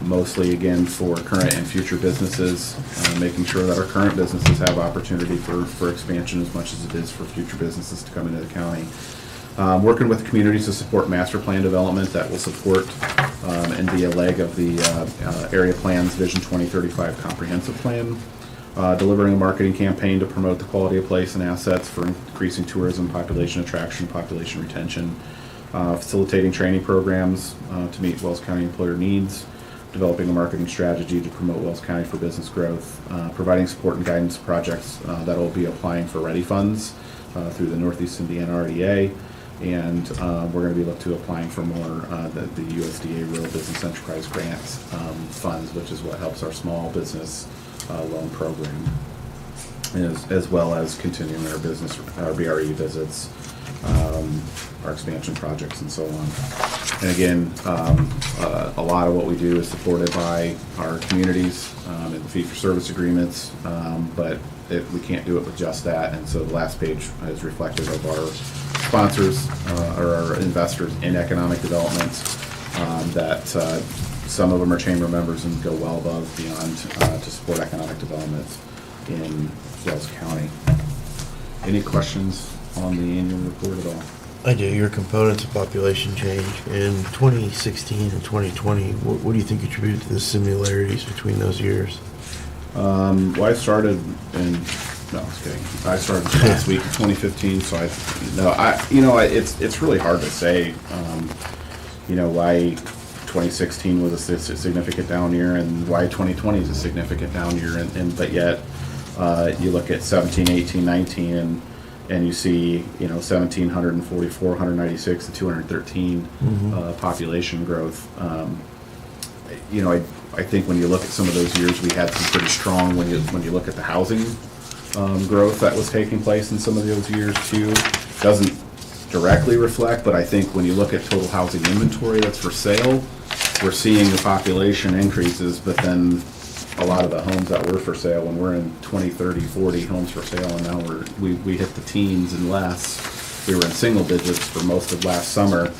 mostly again for current and future businesses, making sure that our current businesses have opportunity for expansion as much as it is for future businesses to come into the county. Working with communities to support master plan development that will support and be a leg of the Area Plan's Vision 2035 Comprehensive Plan. Delivering a marketing campaign to promote the quality of place and assets for increasing tourism, population attraction, population retention. Facilitating training programs to meet Wells County employer needs. Developing a marketing strategy to promote Wells County for business growth. Providing support and guidance to projects that will be applying for READY funds through the Northeast Indiana RDA. And we're going to be looked to applying for more the USDA Rural Business Enterprise Grants funds, which is what helps our small business loan program, as well as continuing our BRE visits, our expansion projects, and so on. And again, a lot of what we do is supported by our communities and the fee-for-service agreements, but we can't do it with just that. And so the last page is reflective of our sponsors or our investors in economic development, that some of them are chamber members and go well above beyond to support economic development in Wells County. Any questions on the annual report at all? I do. Your components of population change in 2016 and 2020, what do you think attributed to the similarities between those years? Well, I started in, no, I was kidding. I started last week of 2015, so it's really hard to say, why 2016 was a significant down year and why 2020 is a significant down year, but yet you look at 17, 18, 19, and you see, 1,744, 196, and 213 population growth. I think when you look at some of those years, we had some pretty strong, when you look at the housing growth that was taking place in some of those years too. Doesn't directly reflect, but I think when you look at total housing inventory that's for sale, we're seeing the population increases, but then a lot of the homes that were for sale, when we're in 20, 30, 40 homes for sale, and now we hit the teens and less. We were in single digits for most of last summer.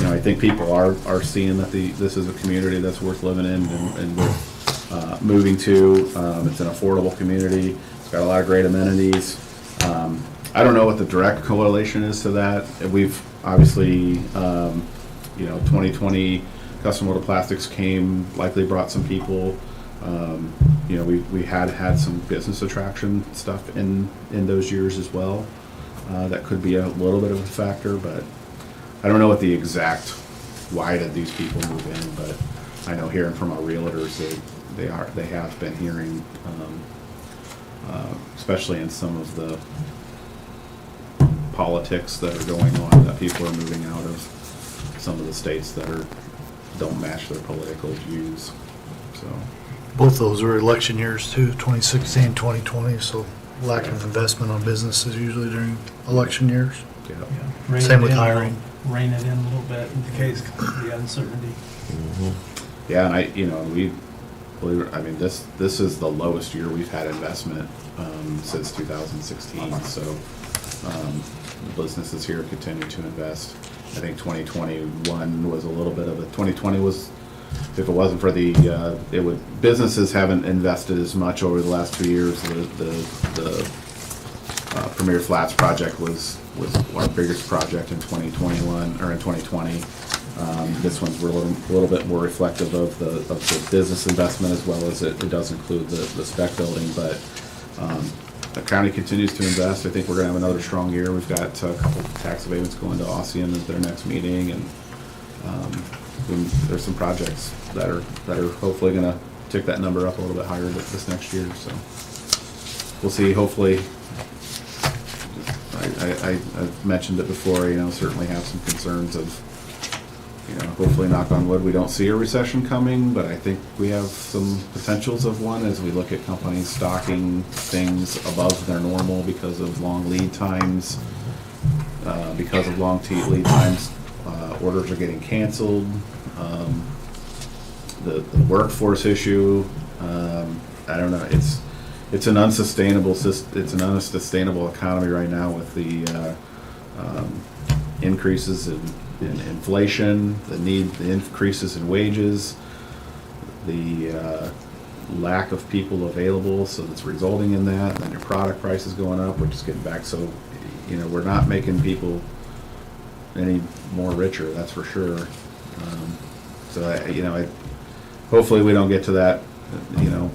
I think people are seeing that this is a community that's worth living in and worth moving to. It's an affordable community. It's got a lot of great amenities. I don't know what the direct correlation is to that. We've obviously, 2020 custom molded plastics came, likely brought some people. We had some business attraction stuff in those years as well. That could be a little bit of a factor, but I don't know what the exact why did these people move in. But I know hearing from our realtors, they have been hearing, especially in some of the politics that are going on, that people are moving out of some of the states that don't match their political views. So Both those were election years too, 2016, 2020, so lack of investment on businesses usually during election years. yeah. Rein Same it with in, hiring. Rein it in a little bit in case of the uncertainty. Yeah, and this is the lowest year we've had investment since 2016. So businesses here continue to invest. I think 2021 was a little bit of a. 2020 was, if it wasn't for businesses haven't invested as much over the last 2 years. The Premier Flats project was our biggest project in 2021 or in 2020. This one's a little bit more reflective of the business investment, as well as it does include the spec building. But the county continues to invest. I think we're going to have another strong year. We've got a couple of tax abatements going to Ossian at their next meeting, and there's some projects that are hopefully going to tick that number up a little bit higher this next year. So we'll see. Hopefully, I've mentioned it before. Certainly have some concerns of. Hopefully, knock on wood, we don't see a recession coming, but I think we have some potentials of one as we look at companies stocking things above their normal because of long lead times. Orders are getting canceled. The workforce issue, I don't know. It's an unsustainable economy right now with the increases in inflation, the increases in wages, the lack of people available, so that's resulting in that. And then your product prices going up. We're just getting back. So, we're not making people any more richer, that's for sure. So, hopefully we don't get to that,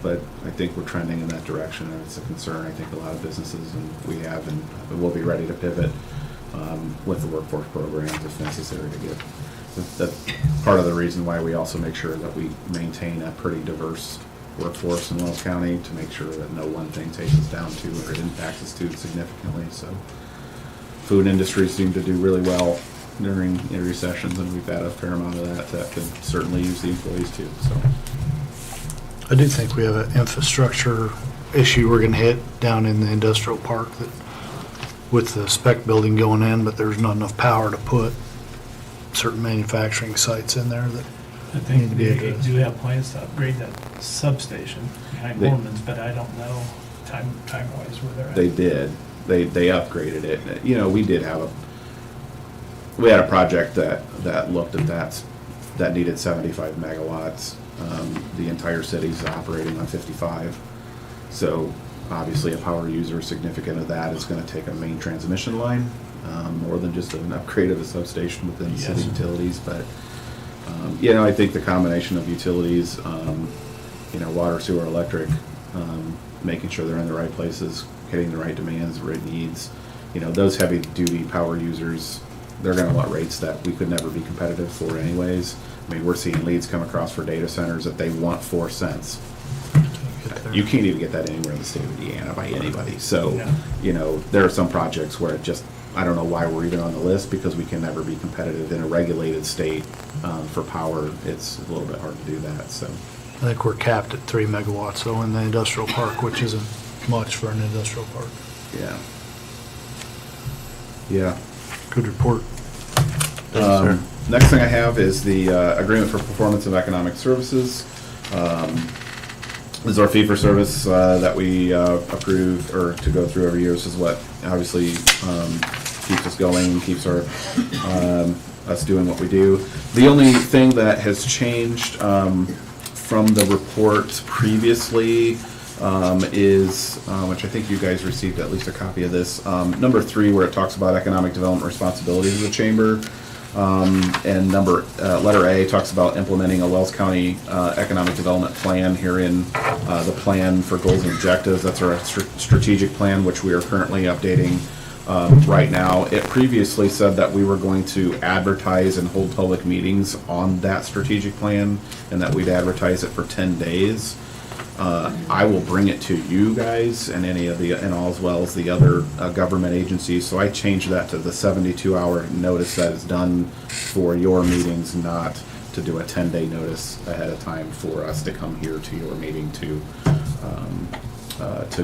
but I think we're trending in that direction, and it's a concern, I think, a lot of businesses, and we have, and we'll be ready to pivot with the workforce programs if necessary to get. That's part of the reason why we also make sure that we maintain a pretty diverse workforce in Wells County, to make sure that no one thing takes us down to or it impacts us too significantly. So food industry seemed to do really well during recessions, and we've had a fair amount of that could certainly use the employees too. So I do think we have an infrastructure issue we're gonna hit down in the industrial park that, with the spec building going in, but there's not enough power to put certain manufacturing sites in there that I think need to be they addressed. do have plans to upgrade that substation behind They- Norman's, but I don't know time-wise where they're at. they did. They upgraded it. We had a project that looked at that needed 75 megawatts. The entire city's operating on 55. So obviously a power user significant of that is going to take a main transmission line, more than just an upgrade of a substation within the city Yes. utilities. But, I think the combination of utilities, water, sewer, electric, making sure they're in the right places, hitting the right demands, the right needs, those heavy duty power users, they're going to want rates that we could never be competitive for anyways. I mean, we're seeing leads come across for data centers that they want 4 cents. You can't even get that anywhere in the state of Indiana by anybody. So, there are some projects where I don't know why we're even on the list, because we can never be competitive in a regulated state for power. It's a little bit hard to do that, so. I think we're capped at 3 megawatts though in the industrial park, which isn't much for an industrial park. Yeah. Yeah. Good report. Thank you, sir. Next thing I have is the agreement for performance of economic services. This is our fee-for-service that we approve or to go through every year. This is what obviously keeps us going, keeps us doing what we do. The only thing that has changed from the report previously is, which I think you guys received at least a copy of this, number 3, where it talks about economic development responsibilities of the chamber. And letter A talks about implementing a Wells County economic development plan. Herein, the plan for goals and objectives. That's our strategic plan, which we are currently updating right now. It previously said that we were going to advertise and hold public meetings on that strategic plan, and that we'd advertise it for 10 days. I will bring it to you guys and as well as the other government agencies. So I changed that to the 72-hour notice that is done for your meetings, not to do a 10-day notice ahead of time for us to come here to your meeting to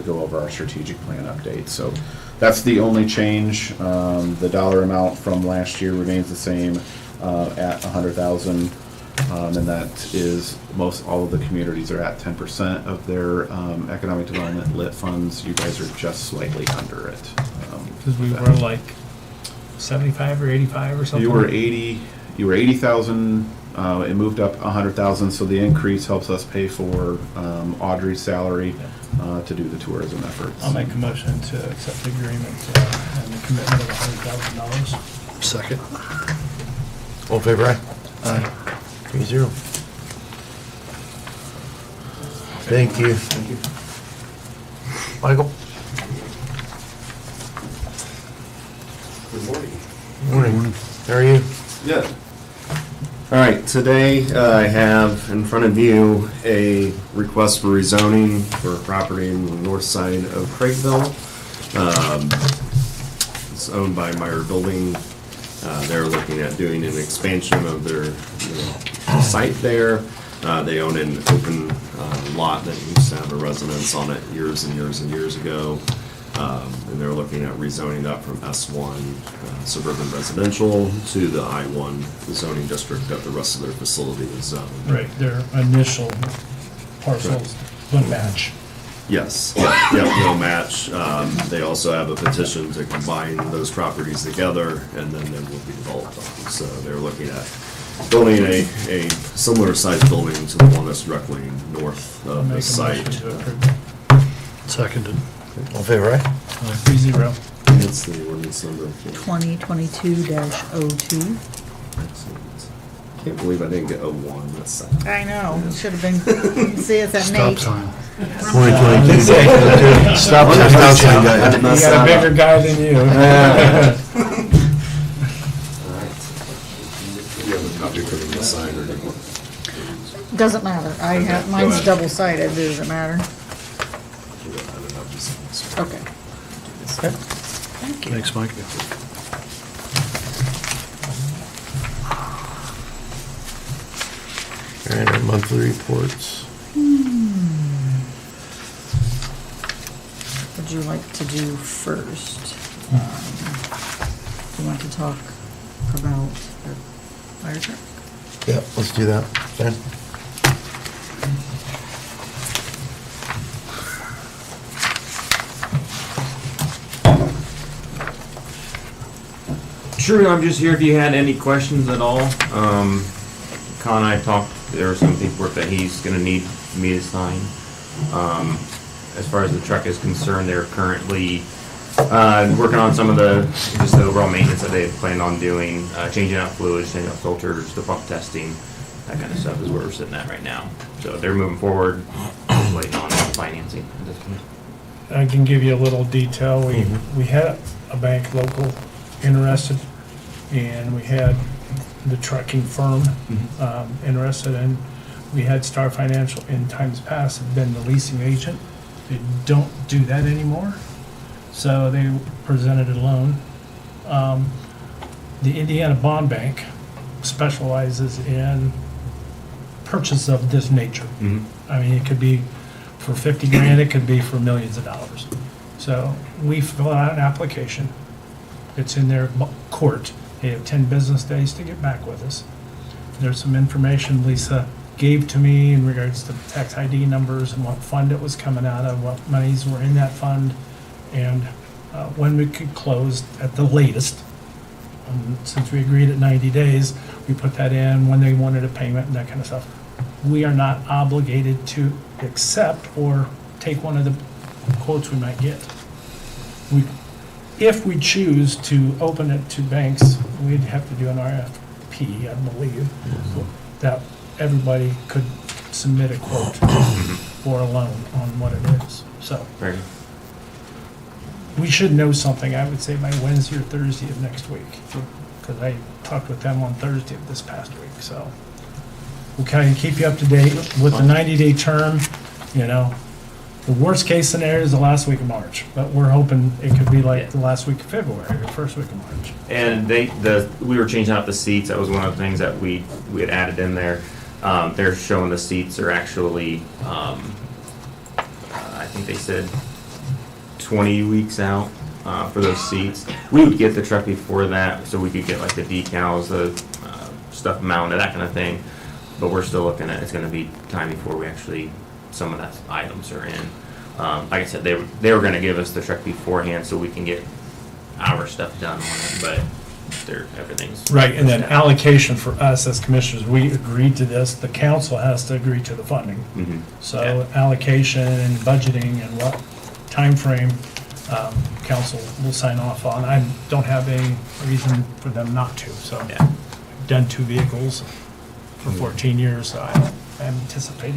go over our strategic plan update. So that's the only change. The dollar amount from last year remains the same at $100,000. And that is all of the communities are at 10% of their economic development lit funds. You guys are just slightly under it. Because we were like 75 or 85 or something. You were 80,000. It moved up 100,000. So the increase helps us pay for Audrey's salary to do the tourism efforts. I'll make a motion to accept the agreement and the commitment of $100,000. Second. All in favor, aye? Aye. 3-0. Thank you. Michael? Good morning. Morning. How are you? Good. All right, today I have in front of you a request for rezoning for a property in the north side of Craigville. It's owned by Meyer Building. They're looking at doing an expansion of their site there. They own an open lot that used to have a residence on it years and years and years ago. And they're looking at rezoning that from S1 suburban residential to the I1 zoning district that the rest of their facility is zoned. Right, their initial parcels would match. Yes, yep, no match. They also have a petition to combine those properties together, and then they will be developed on. So they're looking at building a similar sized building to the one that's directly north I'll of make the a motion site. to approve. Seconded. All in favor, aye? 3-0. It's the ordinance number. 2022-02. Excellent. Can't believe I didn't get a 1. That's sad. I know, it should have been, see, it's at Stop Nate. sign. 2022. Stop sign guy. You got a bigger guy than you. All right. You have a copy for them to sign or do you want? Doesn't matter, I have, mine's ahead. double-sided, does it matter? Okay. Thanks, Mike. All right, our monthly reports. Would you like to do first? You want to talk about the fire truck? Yeah, let's do that. Ben? Sure, I'm just here if you had any questions at all. Con and I talked, there was some paperwork that he's gonna need me to sign. As far as the truck is concerned, they're currently working on some of just the overall maintenance that they had planned on doing, changing out fluids, changing out filters, the pump testing, that kind of stuff is where we're sitting at right now. So they're moving forward, just waiting on financing at this point. I can give you a little detail. We had a bank local interested, and we had the trucking firm interested, and we had Star Financial in times past have been the leasing agent. They don't do that anymore, so they presented a loan. The Indiana Bond Bank specializes in purchase of this nature. I mean, it could be for 50 grand, it could be for millions of dollars. So we fill out an application. It's in their court. They have 10 business days to get back with us. There's some information Lisa gave to me in regards to tax ID numbers and what fund it was coming out of, what monies were in that fund, and when we could close at the latest. Since we agreed at 90 days, we put that in, when they wanted a payment and that kind of stuff. We are not obligated to accept or take one of the quotes we might get. If we choose to open it to banks, we'd have to do an RFP, I believe, that everybody could submit a quote for a loan on what it is. So Very good. we should know something, I would say, by Wednesday or Thursday of next week. Because I talked with them on Thursday of this past week, so we'll kind of keep you up to date with the 90-day term, you know. The worst case scenario is the last week of March, but we're hoping it could be like the last week of February or first week of March. And we were changing out the seats. That was one of the things that we had added in there. They're showing the seats are actually, I think they said 20 weeks out for those seats. We would get the truck before that, so we could get like the decals, the stuff mounted, that kind of thing. But we're still looking at, it's going to be time before we actually, some of that items are in. Like I said, they were going to give us the truck beforehand so we can get our stuff done on it, but everything's Right, and then pushed out. allocation for us as commissioners, we agreed to this, the council has to agree to the funding. Mhm. So allocation and budgeting and what timeframe, council will sign off on. I don't have any reason for them not to, so. Yeah. I've done 2 vehicles for 14 years, so I don't anticipate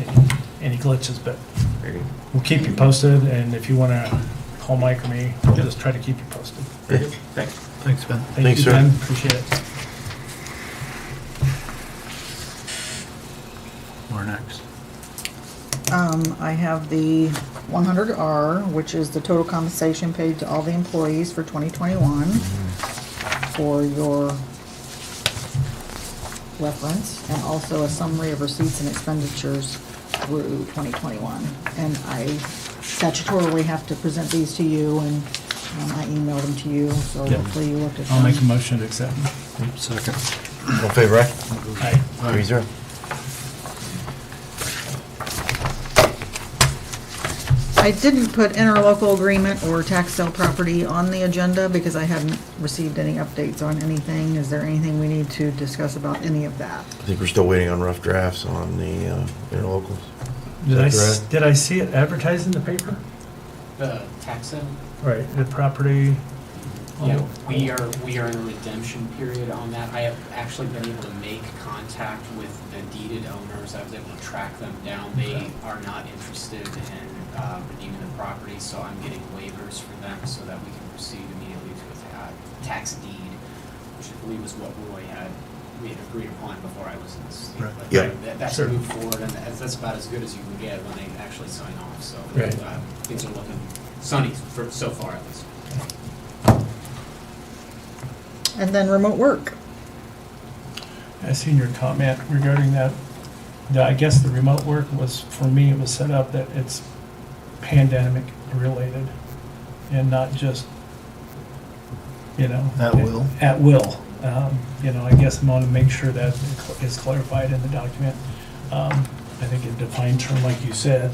any glitches, but Very good. we'll keep you posted, and if you want to call Mike or me, we'll just try to keep you posted. Thanks. Thanks, Ben. Thank Thanks, you, sir. Ben, appreciate it. We're next. I have the 100R, which is the total compensation paid to all the employees for 2021, for your reference, and also a summary of receipts and expenditures through 2021. And I statutorily have to present these to you, and I emailed them to you, so Yep. hopefully you looked at them. I'll make a motion to accept. Second. All in favor, aye? Aye. 3-0. I didn't put interlocal agreement or tax sale property on the agenda because I hadn't received any updates on anything. Is there anything we need to discuss about any of that? I think we're still waiting on rough drafts on the interlocals. Did I, Is that correct? did I see it advertised in the paper? The tax sale? Right, the property. Yeah, we are in a redemption period on that. I have actually been able to make contact contact with the deeded owners. I was able to track them down. They are not interested in redeeming the property, so I'm getting waivers for them so that we can proceed immediately to a tax deed, which I believe was what we had agreed upon before I was in the seat. Right. But Yep. that's Sure. a move forward, and that's about as good as you can get when they actually sign off. So Right. things are looking sunny for so far at least. And then remote work. I seen your comment regarding that. I guess the remote work was, for me, it was set up that it's pandemic related and not just, At will. At will. I guess I want to make sure that is clarified in the document. I think a defined term, like you said,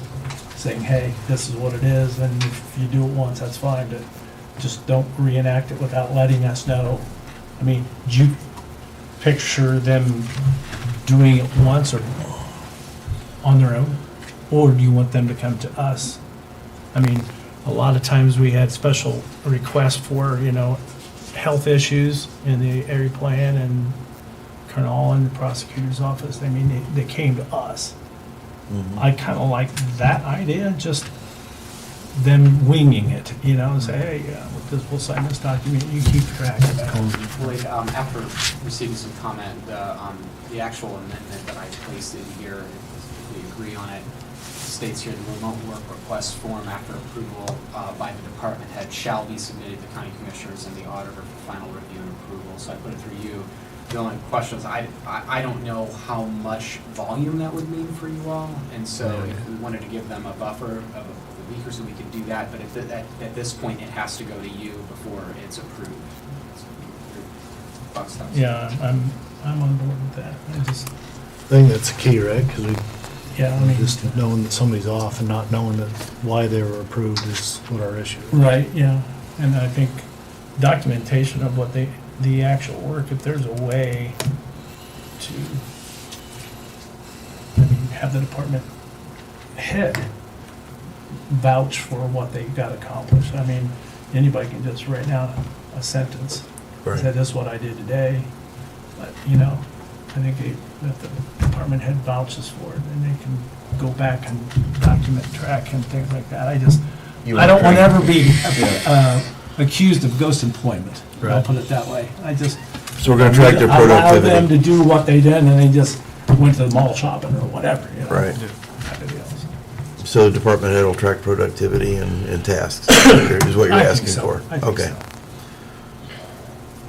saying, hey, this is what it is, and if you do it once, that's fine, but just don't reenact it without letting us know. I mean, do you picture them doing it once or on their own? Or do you want them to come to us? I mean, a lot of times we had special requests for, health issues in the area plan and Colonel in the prosecutor's office. I mean, they came to us. I kind of like that idea, just them winging it, and say, hey, we'll sign this document, you keep track of that. Wait, after receiving some comment, the actual amendment that I placed in here, if we agree on it, states here the remote work request form after approval by the department head shall be submitted to county commissioners and the auditor for final review and approval. So I put it through you. The only question is, I don't know how much volume that would mean for you all, and so if we wanted to give them a buffer of a week or so, we could do that, but at this point, it has to go to you before it's approved. Buck stops. Yeah, I'm on board with that. I think that's the key, right? Because Yeah, just knowing that somebody's off and not knowing that why they were approved is what our issue is. right, yeah. And I think documentation of what the actual work, if there's a way to, have the department head vouch for what they got accomplished. I mean, anybody can just write down a sentence, Right. say, this is what I did today. But, I think that the department head vouches for it, and they can go back and document, track, and things like that. I don't want to ever be accused of ghost employment. I'll Right. put it that way. So we're gonna track their Allow them productivity. to do what they did, and they just went to the mall shopping or whatever, Right. Type of deals. So the department head will track productivity and tasks, is what you're I think asking so. for? I think Okay. so.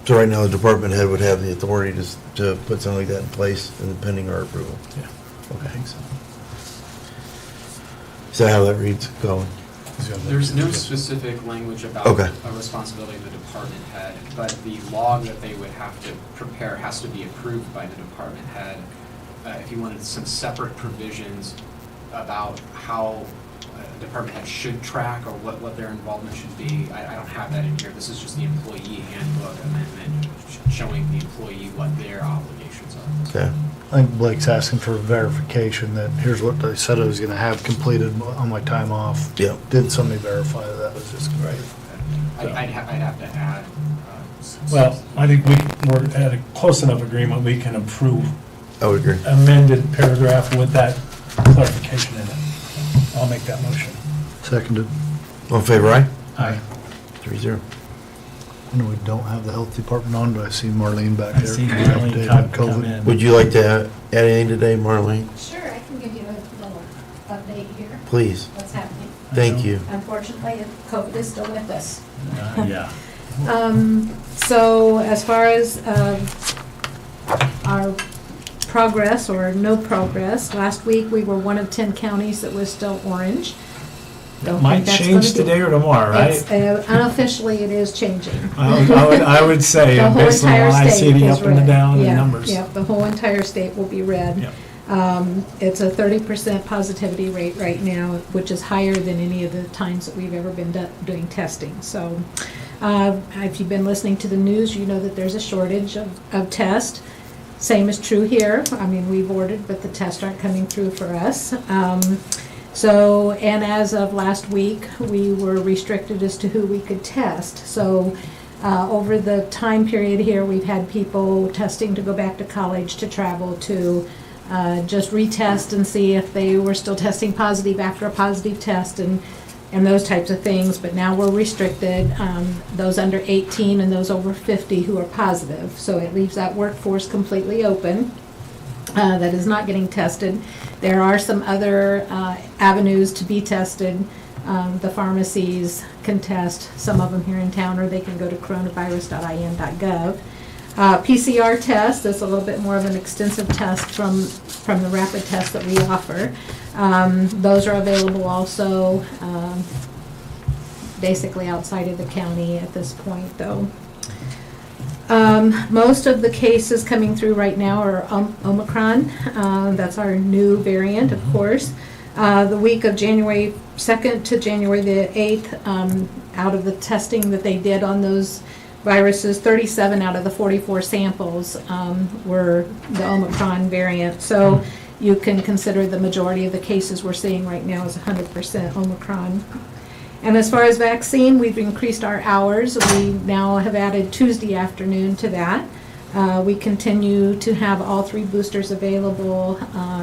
So right now, the department head would have the authority to put something like that in place and pending our approval? Yeah, I think so. Is that how that reads, Colin? There's no specific language about Okay. a responsibility of the department head, but the log that they would have to prepare has to be approved by the department head. If you wanted some separate provisions about how a department head should track or what their involvement should be, I don't have that in here. This is just the employee handbook amendment showing the employee what their obligations are. Okay. I think Blake's asking for verification that here's what they said I was gonna have completed on my time off. Yep. Did somebody verify that was just right? I'd have to add. Well, I think we're at a close enough agreement, we can approve I would agree. amended paragraph with that clarification in it. I'll make that motion. Seconded. All in favor, aye? Aye. 3-0. I know we don't have the health department on, but I see Marlene back I there. see Marlene Update come on COVID. in. Would you like to add anything today, Marlene? Sure, I can give you a little update here, Please. what's happening. Thank you. Unfortunately, COVID is still with us. Yeah. So as far as our progress or no progress, last week we were one of 10 counties that was still orange. Don't Might think that's change gonna be- today or tomorrow, right? It's, unofficially, it is changing. I would say, The whole based on entire what I see, state the is up and the red. down and Yeah, numbers. Yeah, the whole entire state will be red. Yep. It's a 30% positivity rate right now, which is higher than any of the times that we've ever been doing testing. So if you've been listening to the news, you know that there's a shortage of tests. Same is true here. I mean, we've ordered, but the tests aren't coming through for us. And as of last week, we were restricted as to who we could test. So Over the time period here, we've had people testing to go back to college, to travel, to just retest and see if they were still testing positive after a positive test and those types of things. But now we're restricted, those under 18 and those over 50 who are positive. So it leaves that workforce completely open. That is not getting tested. There are some other avenues to be tested. The pharmacies can test, some of them here in town, or they can go to coronavirus.in.gov. PCR test, that's a little bit more of an extensive test from the rapid test that we offer. Those are available also basically outside of the county at this point, though. Most of the cases coming through right now are Omicron. That's our new variant, of course. The week of January 2nd to January the 8th, out of the testing that they did on those viruses, 37 out of the 44 samples were the Omicron variant. So you can consider the majority of the cases we're seeing right now is 100% Omicron. And as far as vaccine, we've increased our hours. We now have added Tuesday afternoon to that. We continue to have all 3 boosters available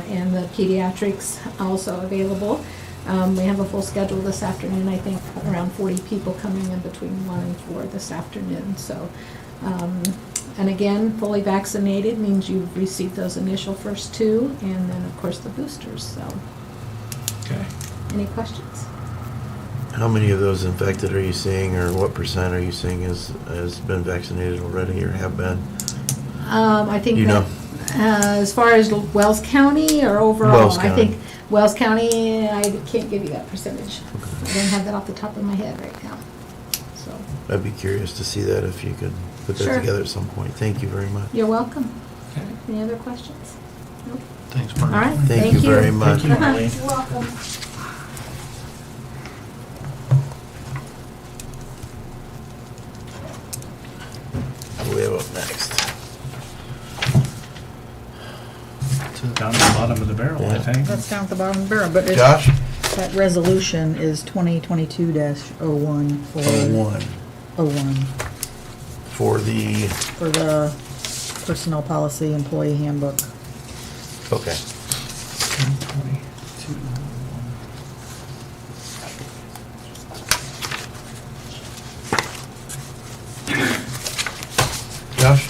and the pediatrics also available. We have a full schedule this afternoon. I think around 40 people coming in between 1 and 4 this afternoon. So, and again, fully vaccinated means you've received those initial first 2 and then of course the boosters. So, Okay. any questions? How many of those infected are you seeing, or what percent are you seeing has been vaccinated already or have been? I think You that, as far as Wells County or overall, Wells I County. think Wells County, I can't give you that percentage. I don't have that off the top of my head right now. So, I'd be curious to see that if you could put that Sure. together at some point. Thank you very much. you're welcome. Okay. Any other questions? Nope. Thanks, All Mark. right, Thank you very much. Thank you, Marlene. You're welcome. What do we have up next? Down at the bottom of the barrel, I Yeah. think. That's down at the bottom of the barrel, but Josh? that resolution is 2022-01 for. 01 01 for the, for the personnel policy employee handbook. okay. 22. Josh?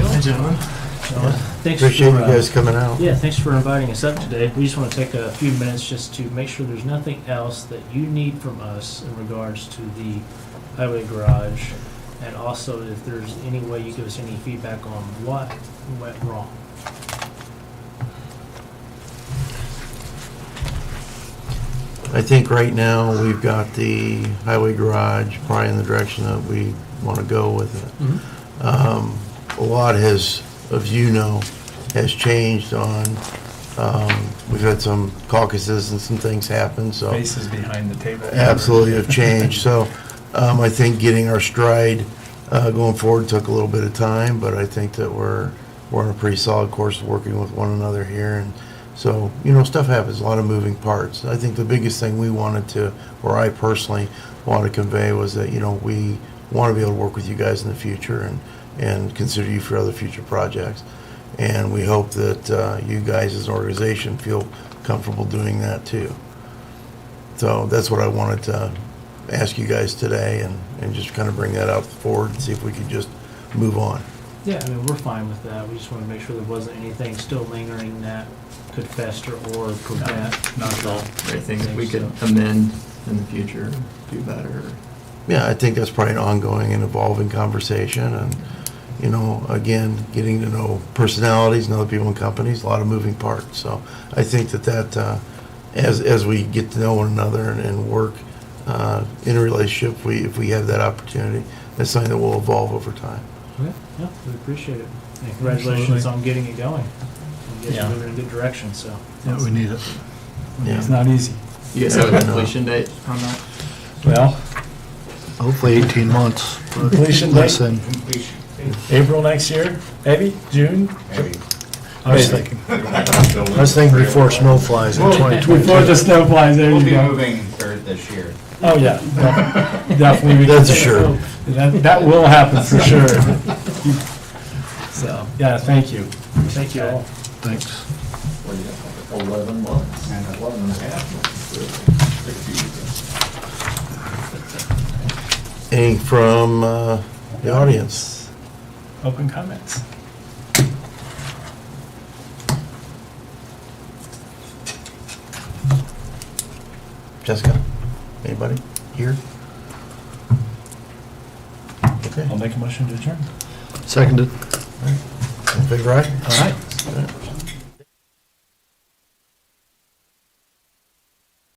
Hi, gentlemen. Thanks Appreciate you for, guys coming out. Yeah, thanks for inviting us up today. We just want to take a few minutes just to make sure there's nothing else that you need from us in regards to the highway garage, and also if there's any way you give us any feedback on what went wrong. I think right now we've got the highway garage probably in the direction that we want to go with it. A lot has, has changed on, we've had some caucuses and some things happen, so. Faces behind the table. Absolutely have changed, so I think getting our stride going forward took a little bit of time, but I think that we're on a pretty solid course of working with one another here, and so, stuff happens, a lot of moving parts. I think the biggest thing we wanted to, or I personally want to convey was that, we want to be able to work with you guys in the future and consider you for other future projects. And we hope that you guys as an organization feel comfortable doing that too. So that's what I wanted to ask you guys today and just kind of bring that out forward and see if we could just move on. Yeah, I mean, we're fine with that. We just want to make sure there wasn't anything still lingering that could fester or prevent. Not at all. Anything that we could amend in the future, do better. Yeah, I think that's probably an ongoing and evolving conversation, and again, getting to know personalities and other people in companies, a lot of moving parts. So I think that as we get to know one another and work in a relationship, if we have that opportunity, that's something that will evolve over time. Yeah, we appreciate it. And congratulations on getting it going. And getting moving in a good direction, so. Yeah, we need it. Yeah. It's not easy. You guys have a completion date on that? Well, Hopefully 18 months. but Completion less date? than April next year, maybe, June? Maybe. I was thinking before snow flies in 2022. Before the snow flies, there We'll you be go. moving dirt this year. Oh, yeah, definitely. we can- That's assured. That will happen for sure. So, yeah, thank you. Thank you all. Thanks. 11 months. And 11 and a half months. Any from the audience? Open comments. Jessica? Anybody here? Okay. I'll make a motion to adjourn. Seconded. In favor, aye? All right.